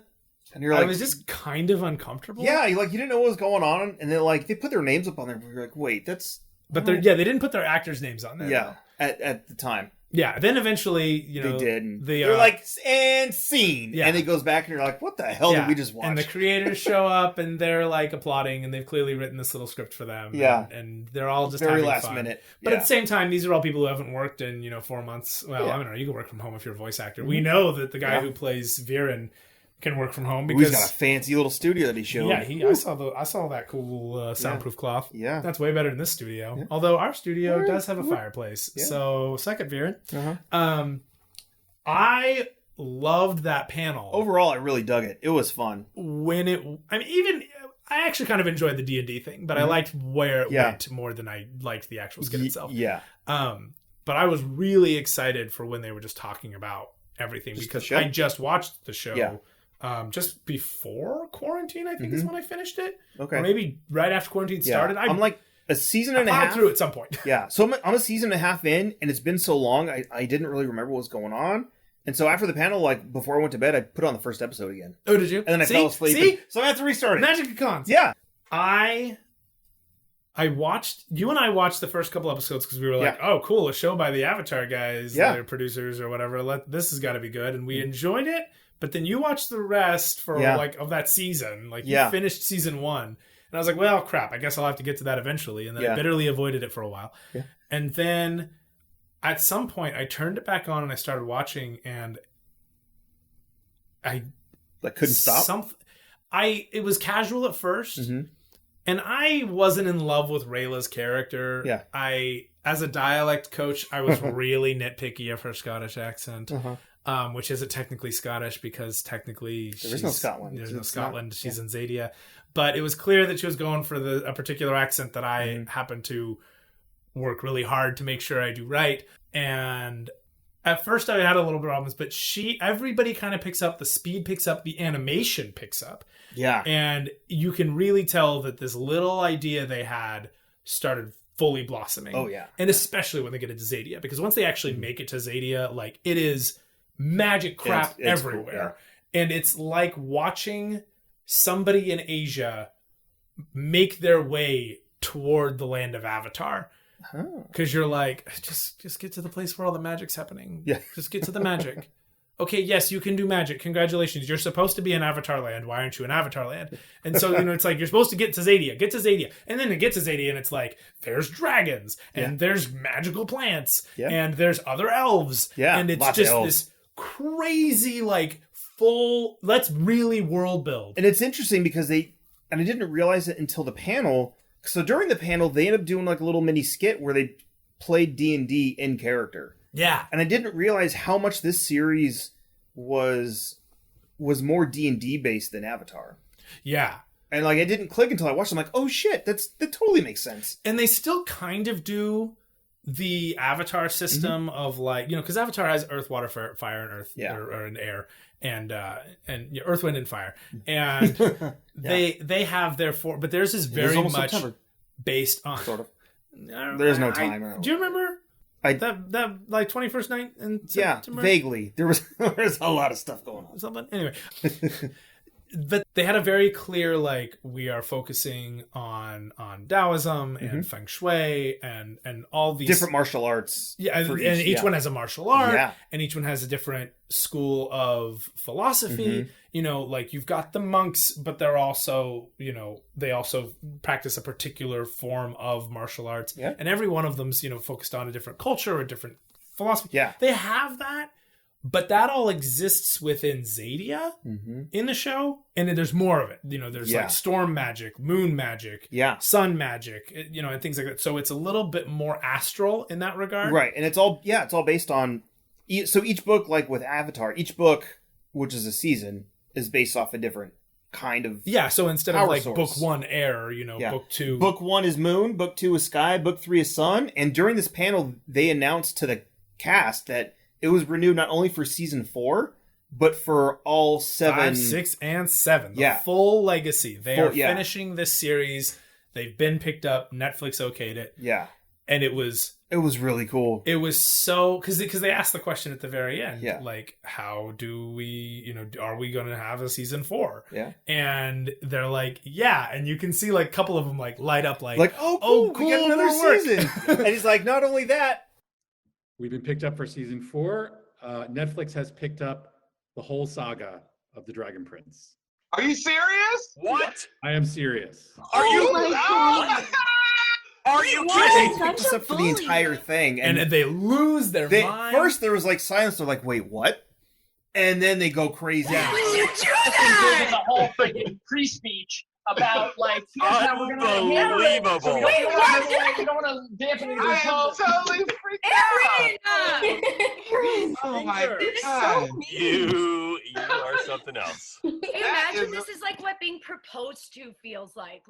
and you're like, I was just kind of uncomfortable. Yeah, you didn't know what was going on, and then they put their names up on there. You're like, wait, that's. But they didn't put their actors' names on there. Yeah, at the time. Yeah, then eventually, they did. They're like, and scene. Yeah. And it goes back and you're like, what the hell did we just watch? And the creators show up and they're like applauding and they've clearly written this little script for them. Yeah. And they're all just very having last fun. minute. But at the same time, these are all people who haven't worked in, 4 months. Well, I don't know, you can work from home if you're a voice actor. Mm-hmm. We know that the guy who plays Viren can work from home because he's got a fancy little studio that he showed. Yeah, I saw that cool soundproof cloth. Yeah, that's way better than this studio. Yeah. Although our studio does have a fireplace. Yeah. So suck it, Viren. Uh-huh. I loved that panel. Overall, I really dug it. It was fun. I actually kind of enjoyed the D&D thing, but I liked where it went more than I liked the actual skit itself. Yeah. But I was really excited for when they were just talking about everything because I just watched the show. Yeah. Just before quarantine, I think is when I finished it. Okay. Or maybe right after quarantine started. I'm like a season and a half through at some point. Yeah. So I'm a season and a half in, and it's been so long, I didn't really remember what was going on. And so after the panel, before I went to bed, I put on the first episode again. Oh, did you? And then I fell asleep. So I had to restart it. Magic of Cons. Yeah. I watched, you and I watched the first couple episodes because we were like, oh, cool, a show by the Avatar guys, their producers or whatever. This has got to be good. And we enjoyed it. But then you watched the rest for of that season. You finished season 1. And I was like, well, crap, I guess I'll have to get to that eventually. And then I bitterly avoided it for a while. Yeah. And then at some point I turned it back on and I started watching and I couldn't stop. It was casual at first. Mm-hmm. And I wasn't in love with Rayla's character. Yeah. As a dialect coach, I was really nitpicky of her Scottish accent. Uh-huh. Which isn't technically Scottish because technically there is no Scotland. There's no Scotland. She's in Xadia. But it was clear that she was going for a particular accent that I happen to work really hard to make sure I do right. And at first I had a little problems, but everybody kind of picks up, the speed picks up, the animation picks up. Yeah. And you can really tell that this little idea they had started fully blossoming. Oh, yeah. And especially when they get into Xadia, because once they actually make it to Xadia, it is magic crap everywhere. Cool, yeah. And it's like watching somebody in Asia make their way toward the land of Avatar. Because you're like, just get to the place where all the magic's happening. Yeah. Just get to the magic. okay, yes, you can do magic. Congratulations. You're supposed to be in Avatar Land. Why aren't you in Avatar Land? And so, it's like, you're supposed to get to Xadia. And then it gets to Xadia, and it's like, there's dragons, and there's magical plants, and there's other elves. Yeah, and it's just this crazy, like, full, let's really world build. And it's interesting because I didn't realize it until the panel. So during the panel, they ended up doing like a little mini skit where they played D&D in character. Yeah. And I didn't realize how much this series was more D&D based than Avatar. Yeah. And like, it didn't click until I watched it. I'm like, oh shit, that totally makes sense. And they still kind of do the Avatar system of like, because Avatar has earth, water, fire, and earth, or an air, and earth, wind, and fire. And they have their but theirs is very much September. Based on sort of. There's no time. Do you remember that like 21st night in September? Yeah, vaguely. There's a lot of stuff going on. Something anyway. But they had a very clear, like, we are focusing on Taoism and Feng Shui and all these different martial arts. Yeah, and each one has a martial art, and each one has a different school of philosophy. Like, you've got the monks, but they're also, they also practice a particular form of martial arts. Yeah. And every one of them's, focused on a different culture or a different philosophy. Yeah. They have that. But that all exists within Xadia in the show, and then there's more of it. There's like storm magic, moon magic, sun magic, and things like that. So it's a little bit more astral in that regard, right? And it's all based on. So each book, like with Avatar, each book, which is a season, is based off a different kind of So instead of like source. Book 1 air, book 2, book 1 is moon, book 2 is sky, book 3 is sun. And during this panel, they announced to the cast that it was renewed not only for season 4, but for all 7, 5, 6, and 7. The full legacy. They are finishing this series. They've been picked up. Netflix okayed it. Yeah, and it was really cool. It was so because they asked the question at the very end, like, how do we, are we going to have a season 4? Yeah, and they're like, and you can see like a couple of them like light up, like oh cool, we got another season. And he's like, not only that. We've been picked up for season 4. Netflix has picked up the whole saga of the Dragon Prince. Are you serious? What? I am serious. Are you? Are you kidding? They picked us up for the entire thing, and they lose their mind. First, there was like silence. They're like, "Wait, what?" And then they go crazy. Why did you do that? The whole freaking pre-speech about like how we're gonna handle it. So we don't want to dampen it. I am totally freaked out. Oh my god! You are something else. Imagine this is like what being proposed to feels like.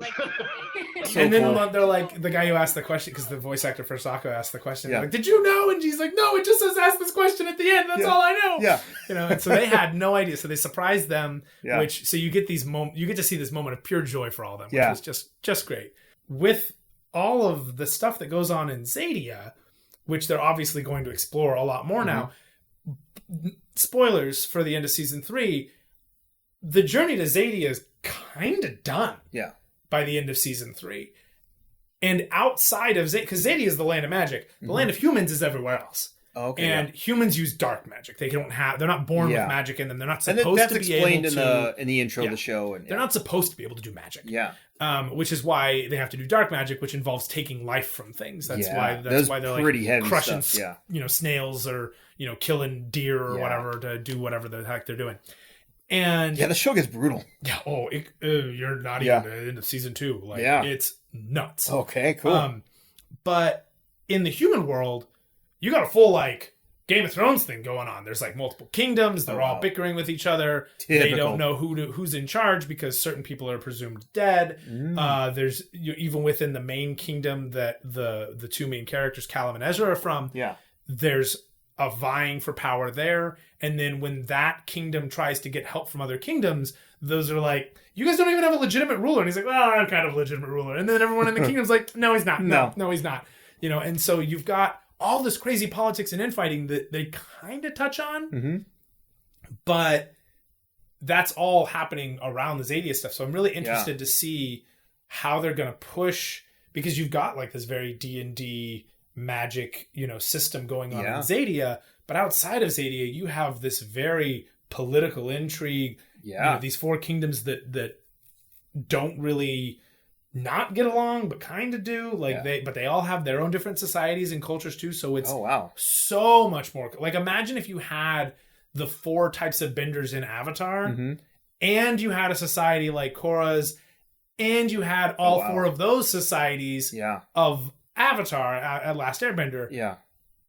And then they're like, the guy who asked the question, because the voice actor for Sokka asked the question, like, did you know? And she's like, no, it just says ask this question at the end. That's all I know. Yeah. And so they had no idea. So they surprised them, so you get you get to see this moment of pure joy for all of them, which is just great. With all of the stuff that goes on in Xadia, which they're obviously going to explore a lot more now. Spoilers for the end of season 3, the journey to Xadia is kind of done. Yeah. By the end of season 3. And outside of Xadia, because Xadia is the land of magic, the land of humans is everywhere else. Okay. And humans use dark magic. They're not born with magic in them. They're not supposed to be able to. That's explained in the intro of the show. And they're not supposed to be able to do magic. Yeah. Which is why they have to do dark magic, which involves taking life from things. That's why they're like crushing, snails or killing deer or whatever to do whatever the heck they're doing. And the show gets brutal. Yeah. Oh, you're not even into season 2. Like, it's nuts. Okay. Cool. But in the human world, you got a full like Game of Thrones thing going on. There's like multiple kingdoms. They're all bickering with each other. Typical. They don't know who's in charge because certain people are presumed dead. There's even within the main kingdom that the two main characters, Callum and Ezra, are from. Yeah. There's a vying for power there. And then when that kingdom tries to get help from other kingdoms, those are like, you guys don't even have a legitimate ruler. And he's like, well, I'm kind of a legitimate ruler. And then everyone in the kingdom's like, no, he's not. No, he's not. And so you've got all this crazy politics and infighting that they kind of touch on, but that's all happening around the Xadia stuff. So I'm really interested to see how they're going to push, because you've got like this very D&D magic, system going on in Xadia. But outside of Xadia, you have this very political intrigue. Yeah. These 4 kingdoms that don't really not get along, but kind of do. But they all have their own different societies and cultures too. So it's so much more. Like, imagine if you had the 4 types of benders in Avatar, and you had a society like Korra's, and you had all 4 of those societies of Avatar at Last Airbender. Yeah.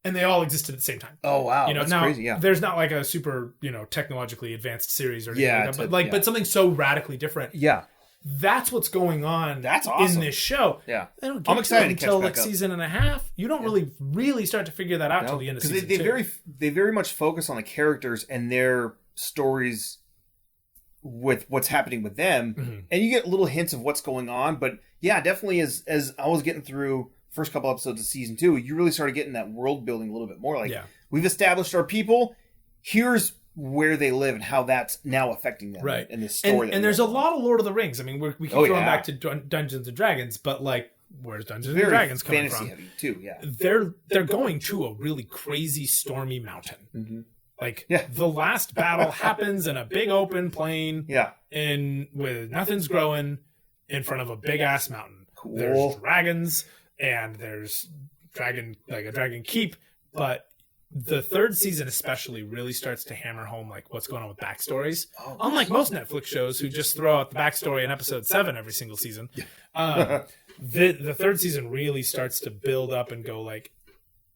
And they all existed at the same time. Oh, wow. That's now, crazy. Yeah. There's not like a super, technologically advanced series or anything like that, but something so radically different. Yeah. That's what's going on. That's awesome. In this show. Yeah. They don't get I'm excited until to like season and a half. You don't really start to figure that out until the end of season 2. They very much focus on the characters and their stories with what's happening with them, and you get little hints of what's going on. But yeah, definitely as I was getting through first couple episodes of season 2, you really started getting that world building a little bit more. Like, we've established our people. Here's where they live and how that's now affecting them in this story. And there's a lot of Lord of the Rings. I mean, we keep going back to Dungeons and Dragons, but like, where's Dungeons and Dragons coming from? Fantasy heavy too. Yeah, they're going to a really crazy stormy mountain. The last battle happens in a big open plain. Yeah, with nothing's growing in front of a big ass mountain. Cool. There's dragons and there's a dragon keep, but the 3rd season especially really starts to hammer home like what's going on with backstories. Unlike most Netflix shows who just throw out the backstory in episode 7 every single season, the 3rd season really starts to build up and go like,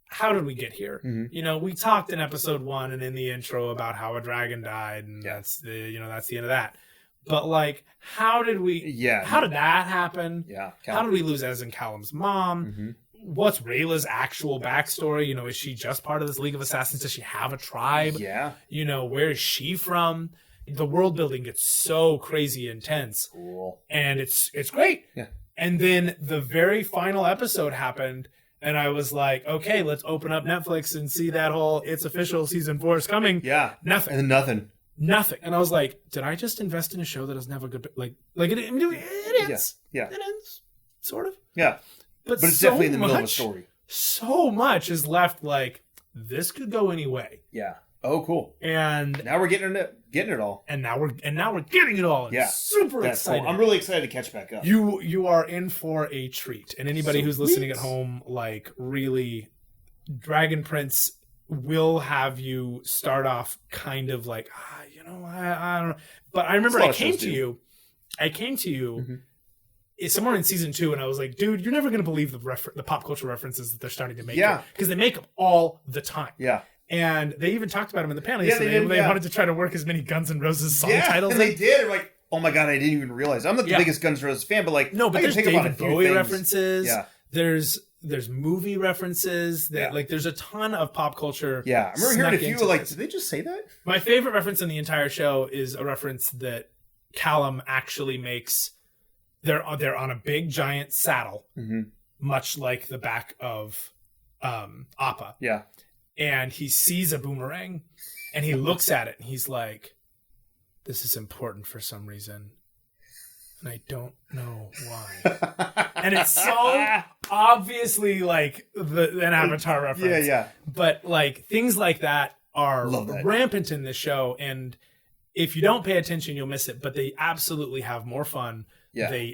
how did we get here? We talked in episode 1 and in the intro about how a dragon died, and that's the end of that. But like, how did that happen? Yeah. How did we lose Ez and Callum's mom? What's Rayla's actual backstory? Is she just part of this League of Assassins? Does she have a tribe? Yeah. Where is she from? The world building gets so crazy intense. Cool. And it's great. Yeah. And then the very final episode happened, and I was like, okay, let's open up Netflix and see that whole it's official season 4 is coming. Yeah. Nothing. And then nothing. And I was like, did I just invest in a show that doesn't have a good it ends. Yeah. It ends. Sort of. Yeah. But it's so definitely in the middle of a story. So much is left like, this could go any way. Yeah. Oh, cool. And now we're getting it all. And now we're getting it all. Yeah. Super excited. Cool. I'm really excited to catch back up. You are in for a treat. And anybody who's listening at home, like, really, Dragon Prince will have you start off kind of like, I don't know. But I remember I came to you somewhere in season 2, and I was like, dude, you're never going to believe the pop culture references that they're starting to make. Yeah. Because they make them all the time. Yeah. And they even talked about them in the panel yesterday. They wanted to try to work as many Guns N' Roses song titles. And they did. They're like, oh my God, I didn't even realize. I'm not the biggest Guns N' Roses fan, but like, no, but there's David Bowie references. Yeah. There's movie references. Like, there's a ton of pop culture. Yeah. I remember hearing a few, like, did they just say that? My favorite reference in the entire show is a reference that Callum actually makes. They're on a big giant saddle, much like the back of Appa. Yeah. And he sees a boomerang, and he looks at it, and he's like, "This is important for some reason, and I don't know why." And it's so obviously like an Avatar reference. Yeah. But like things like that are rampant in this show, and if you don't pay attention, you'll miss it. But they absolutely have more fun. Yeah.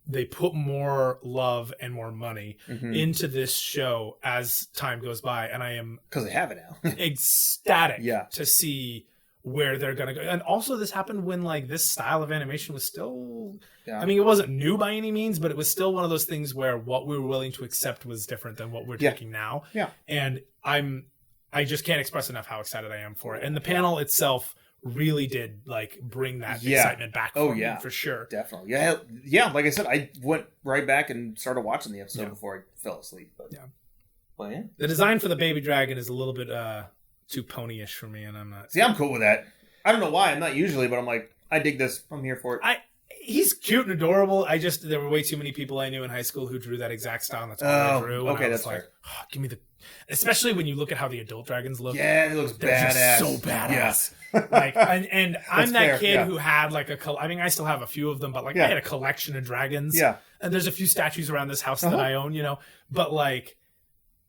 They put more love and more money into this show as time goes by, and I am because they have it now ecstatic to see where they're gonna go. And also, this happened when like this style of animation was still. I mean, it wasn't new by any means, but it was still one of those things where what we were willing to accept was different than what we're taking now. Yeah, and I just can't express enough how excited I am for it. And the panel itself really did like bring that excitement back for me, for sure. Definitely. Yeah. Like I said, I went right back and started watching the episode before I fell asleep. But well, the design for the baby dragon is a little bit too ponyish for me, and I'm not. See, I'm cool with that. I don't know why. I'm not usually, but I'm like, I dig this. I'm here for it. He's cute and adorable. There were way too many people I knew in high school who drew that exact style, and that's all I drew. Okay, that's like, give me the. Especially when you look at how the adult dragons look. Yeah, it looks badass. So badass. Yeah. Like, and I'm that kid who had like I still have a few of them, but like I had a collection of dragons. Yeah. And there's a few statues around this house that I own, but like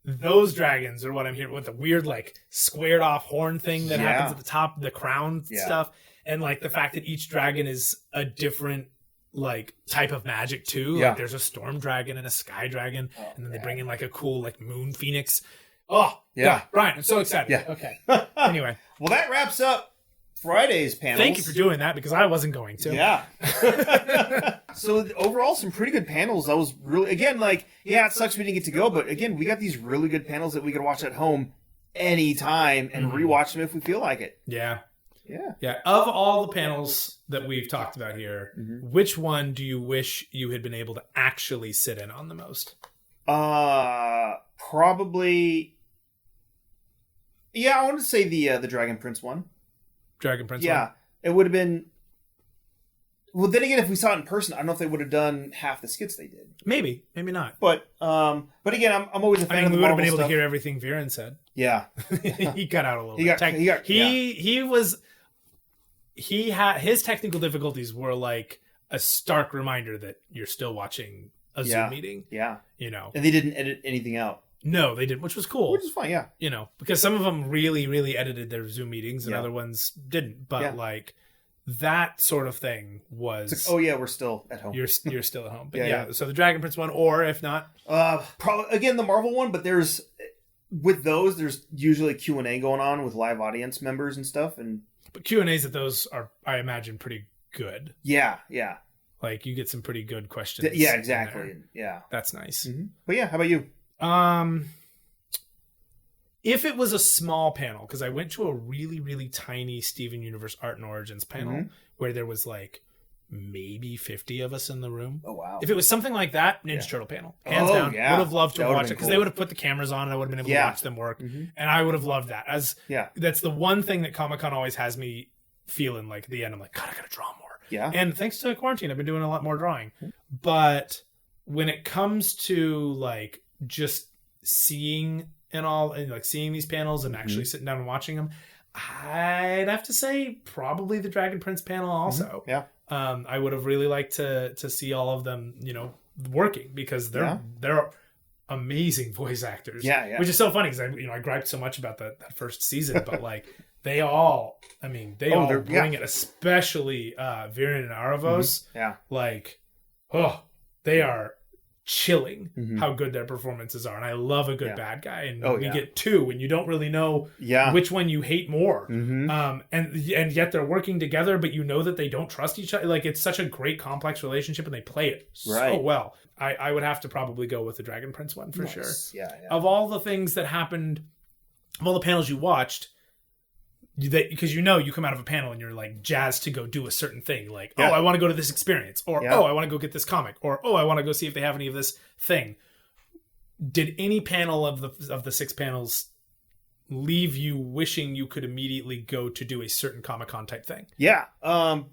those dragons are what I'm hearing with the weird like squared off horn thing that happens at the top, the crown stuff, and like the fact that each dragon is a different like type of magic too. Like there's a storm dragon and a sky dragon, and then they bring in like a cool like moon phoenix. Oh yeah, Brian, I'm so excited. Yeah. Okay. Anyway, well, that wraps up Friday's panels. Thank you for doing that because I wasn't going to. Yeah. So overall, some pretty good panels. That was really, again, like, it sucks we didn't get to go, but again, we got these really good panels that we could watch at home anytime and rewatch them if we feel like it. Yeah. Yeah. Yeah. Of all the panels that we've talked about here, which one do you wish you had been able to actually sit in on the most? Probably. Yeah, I want to say the Dragon Prince one. Dragon Prince. Yeah, it would have been. Well, then again, if we saw it in person, I don't know if they would have done half the skits they did. Maybe not. But again, I'm always a fan of the we would have been Marvel able stuff. to hear everything Viren said. Yeah, he cut out a little. He had his technical difficulties were like a stark reminder that you're still watching a Zoom meeting. Yeah, and they didn't edit anything out. No, they didn't, which was cool. Which is fine, yeah. Because some of them really, really edited their Zoom meetings and other ones didn't. But like that sort of thing was... It's like, we're still at home. You're still at home. But so the Dragon Prince one, or if not... probably, again, the Marvel one, but there's usually Q&A going on with live audience members and stuff. But Q&As at those are, I imagine, pretty good. Yeah. Like, you get some pretty good questions. Yeah, exactly. Yeah. That's nice. Mm-hmm. But yeah, how about you? If it was a small panel, because I went to a really, really tiny Steven Universe Art and Origins panel where there was like maybe 50 of us in the room. Oh, wow. If it was something like that, Ninja Turtle panel. Hands down. Yeah. Would have loved to watch it because they would have put the cameras on and I would have been able to watch them work. And I would have loved that. That's the one thing that Comic-Con always has me feeling like at the end. I'm like, God, I got to draw more. Yeah. And thanks to quarantine, I've been doing a lot more drawing. But when it comes to like just seeing and all, and like seeing these panels and actually sitting down and watching them, I'd have to say probably the Dragon Prince panel also. Yeah. I would have really liked to see all of them, working because they're amazing voice actors. Yeah. Which is so funny because I griped so much about that first season, but like they all bring it, especially Viren and Aravos. Yeah. Like, they are chilling how good their performances are, and I love a good bad guy, and we get two and you don't really know which one you hate more, and yet they're working together, but you know that they don't trust each other. Like, it's such a great complex relationship and they play it so well. I would have to probably go with the Dragon Prince one for sure. Of all the things that happened, of all the panels you watched, because you come out of a panel and you're like jazzed to go do a certain thing, like I want to go to this experience, or I want to go get this comic, or I want to go see if they have any of this thing. Did any panel of the 6 panels leave you wishing you could immediately go to do a certain Comic-Con type thing? The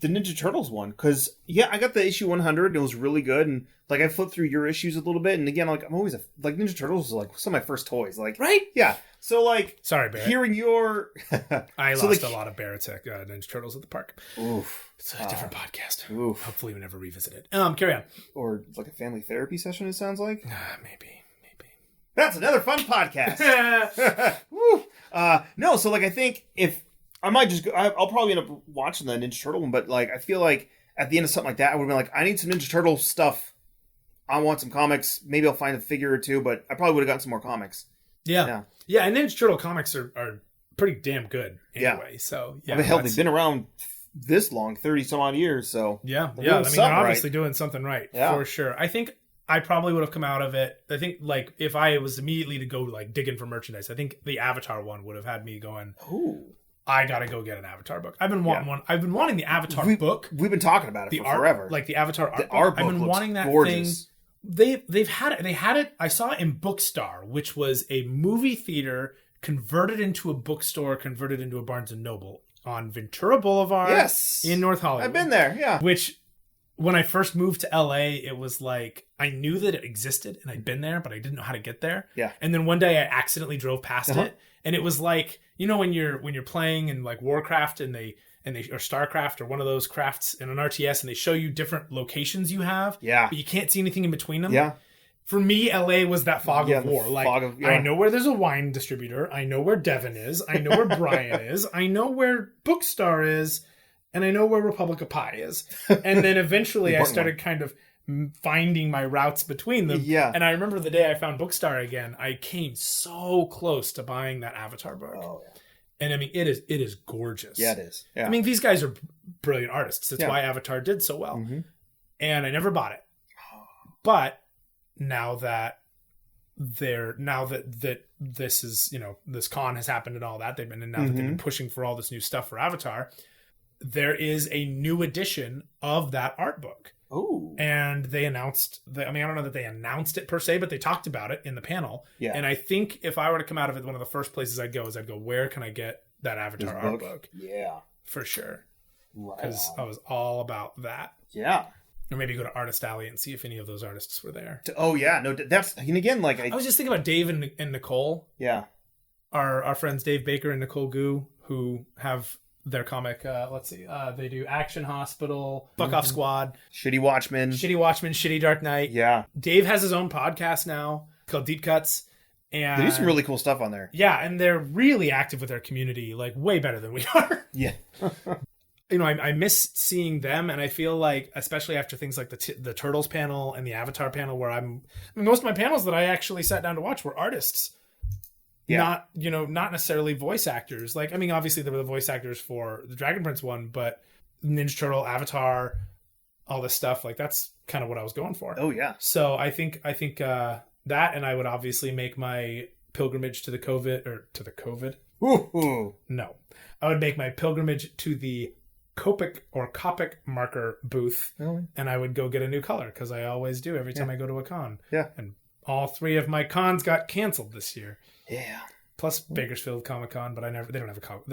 Ninja Turtles one, because I got the issue 100 and it was really good, and like I flipped through your issues a little bit, and again, like I'm always like Ninja Turtles was like some of my first toys, like so like sorry Barrett, hearing your I lost a lot of Barrett's Ninja Turtles at the park. Oof, it's a different podcast. Oof. Hopefully we never revisit it. Carry on. Or like a family therapy session, it sounds like. Maybe. That's another fun podcast. Woo. No, so like I think if I might just go, I'll probably end up watching the Ninja Turtle one, but like I feel like at the end of something like that, I would have been like, I need some Ninja Turtle stuff. I want some comics. Maybe I'll find a figure or two, but I probably would have gotten some more comics. Yeah, and Ninja Turtle comics are pretty damn good anyway. So I mean, hell, they've been around this long, 30 some odd years. So I mean, they're obviously doing something right for sure. I think I probably would have come out of it. I think like if I was immediately to go like digging for merchandise, I think the Avatar one would have had me going, ooh, I gotta go get an Avatar book. I've been wanting one. I've been wanting the Avatar book. We've been talking about it for forever. Like the Avatar art book. Art book. I've been wanting that gorgeous thing. They've had it. They had it. I saw it in Bookstar, which was a movie theater converted into a bookstore, converted into a Barnes and Noble on Ventura Boulevard. Yes, in North Hollywood. I've been there. Yeah. Which, when I first moved to LA, it was like I knew that it existed and I'd been there, but I didn't know how to get there. Yeah. And then one day I accidentally drove past it, and it was like, when you're playing in like Warcraft and they or StarCraft or one of those crafts in an RTS, and they show you different locations you have. Yeah. But you can't see anything in between them. Yeah. For me, LA was that fog of war. Like, I know where there's a wine distributor. I know where Devin is. I know where Brian is. I know where Bookstar is. And I know where Republic of Pie is. And then eventually I started kind of finding my routes between them. Yeah. And I remember the day I found Bookstar again, I came so close to buying that Avatar book. Oh, yeah. And I mean, it is gorgeous. Yeah, it is. Yeah. I mean, these guys are brilliant artists. That's why Avatar did so well. Mm-hmm. And I never bought it. But now that this is, this con has happened and all that, that they've been pushing for all this new stuff for Avatar, there is a new edition of that art book. Oh. And they announced I don't know that they announced it per se, but they talked about it in the panel. Yeah. And I think if I were to come out of it, one of the first places I'd go, where can I get that Avatar art book? Yeah. For sure. Right. Because I was all about that. Yeah. Or maybe go to Artist Alley and see if any of those artists were there. Oh, yeah. No, that's, and again, like... I was just thinking about Dave and Nicole. Yeah. Our friends Dave Baker and Nicole Gu, who have their comic, they do Action Hospital, Fuck Off Squad. Shitty Watchmen, Shitty Dark Knight. Yeah. Dave has his own podcast now called Deep Cuts. And they do some really cool stuff on there. Yeah, and they're really active with their community, like way better than we are. Yeah. I miss seeing them, and I feel like, especially after things like the Turtles panel and the Avatar panel, where most of my panels that I actually sat down to watch were artists. Yeah. Not necessarily voice actors. Like, I mean, obviously there were the voice actors for the Dragon Prince one, but Ninja Turtle, Avatar, all this stuff, like that's kind of what I was going for. Oh yeah. So I think that, and I would obviously make my pilgrimage to the COVID. Ooh. No, I would make my pilgrimage to the Copic marker booth, and I would go get a new color, because I always do every time I go to a con. Yeah. And all 3 of my cons got canceled this year. Yeah. Plus Bakersfield Comic Con, but they don't have a comic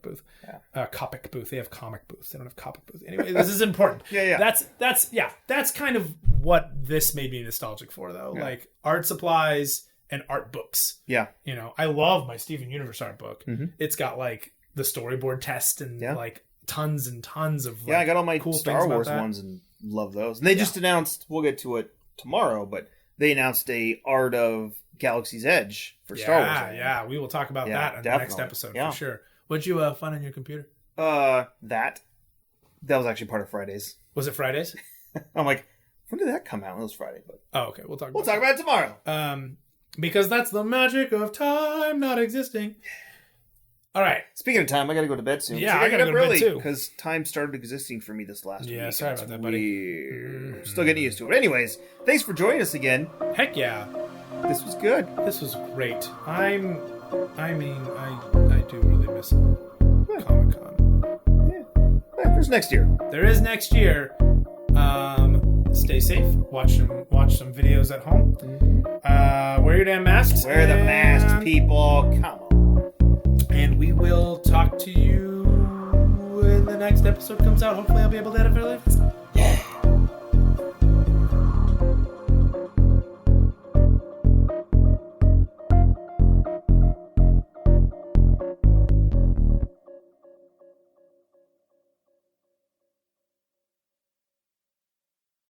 booth. Yeah. Copic booth. They have comic booths. They don't have comic booths. Anyway, this is important. Yeah. That's kind of what this made me nostalgic for, though. Yeah. Like art supplies and art books. Yeah. I love my Steven Universe art book. Mm-hmm. It's got like the storyboard test and like tons and tons of I got all my cool Star Wars ones and love those. And they just announced, we'll get to it tomorrow, but they announced a Art of Galaxy's Edge for Star Wars. Yeah, we will talk about that in the next episode for sure. What'd you find on your computer? That was actually part of Fridays. Was it Fridays? I'm like, when did that come out? It was Friday, but okay, we'll talk about it tomorrow. Because that's the magic of time not existing. All right. Speaking of time, I got to go to bed soon. Yeah, so I got to go to bed too. Because time started existing for me this last week. Yeah, sorry about that, buddy. Still getting used to it. But anyways, thanks for joining us again. Heck yeah. This was good. This was great. I do really miss Comic-Con. Yeah, there's next year. There is next year. Stay safe. Watch some videos at home. Wear your damn masks. Wear the masks, people. Come on. And we will talk to you when the next episode comes out. Hopefully I'll be able to edit fairly fast.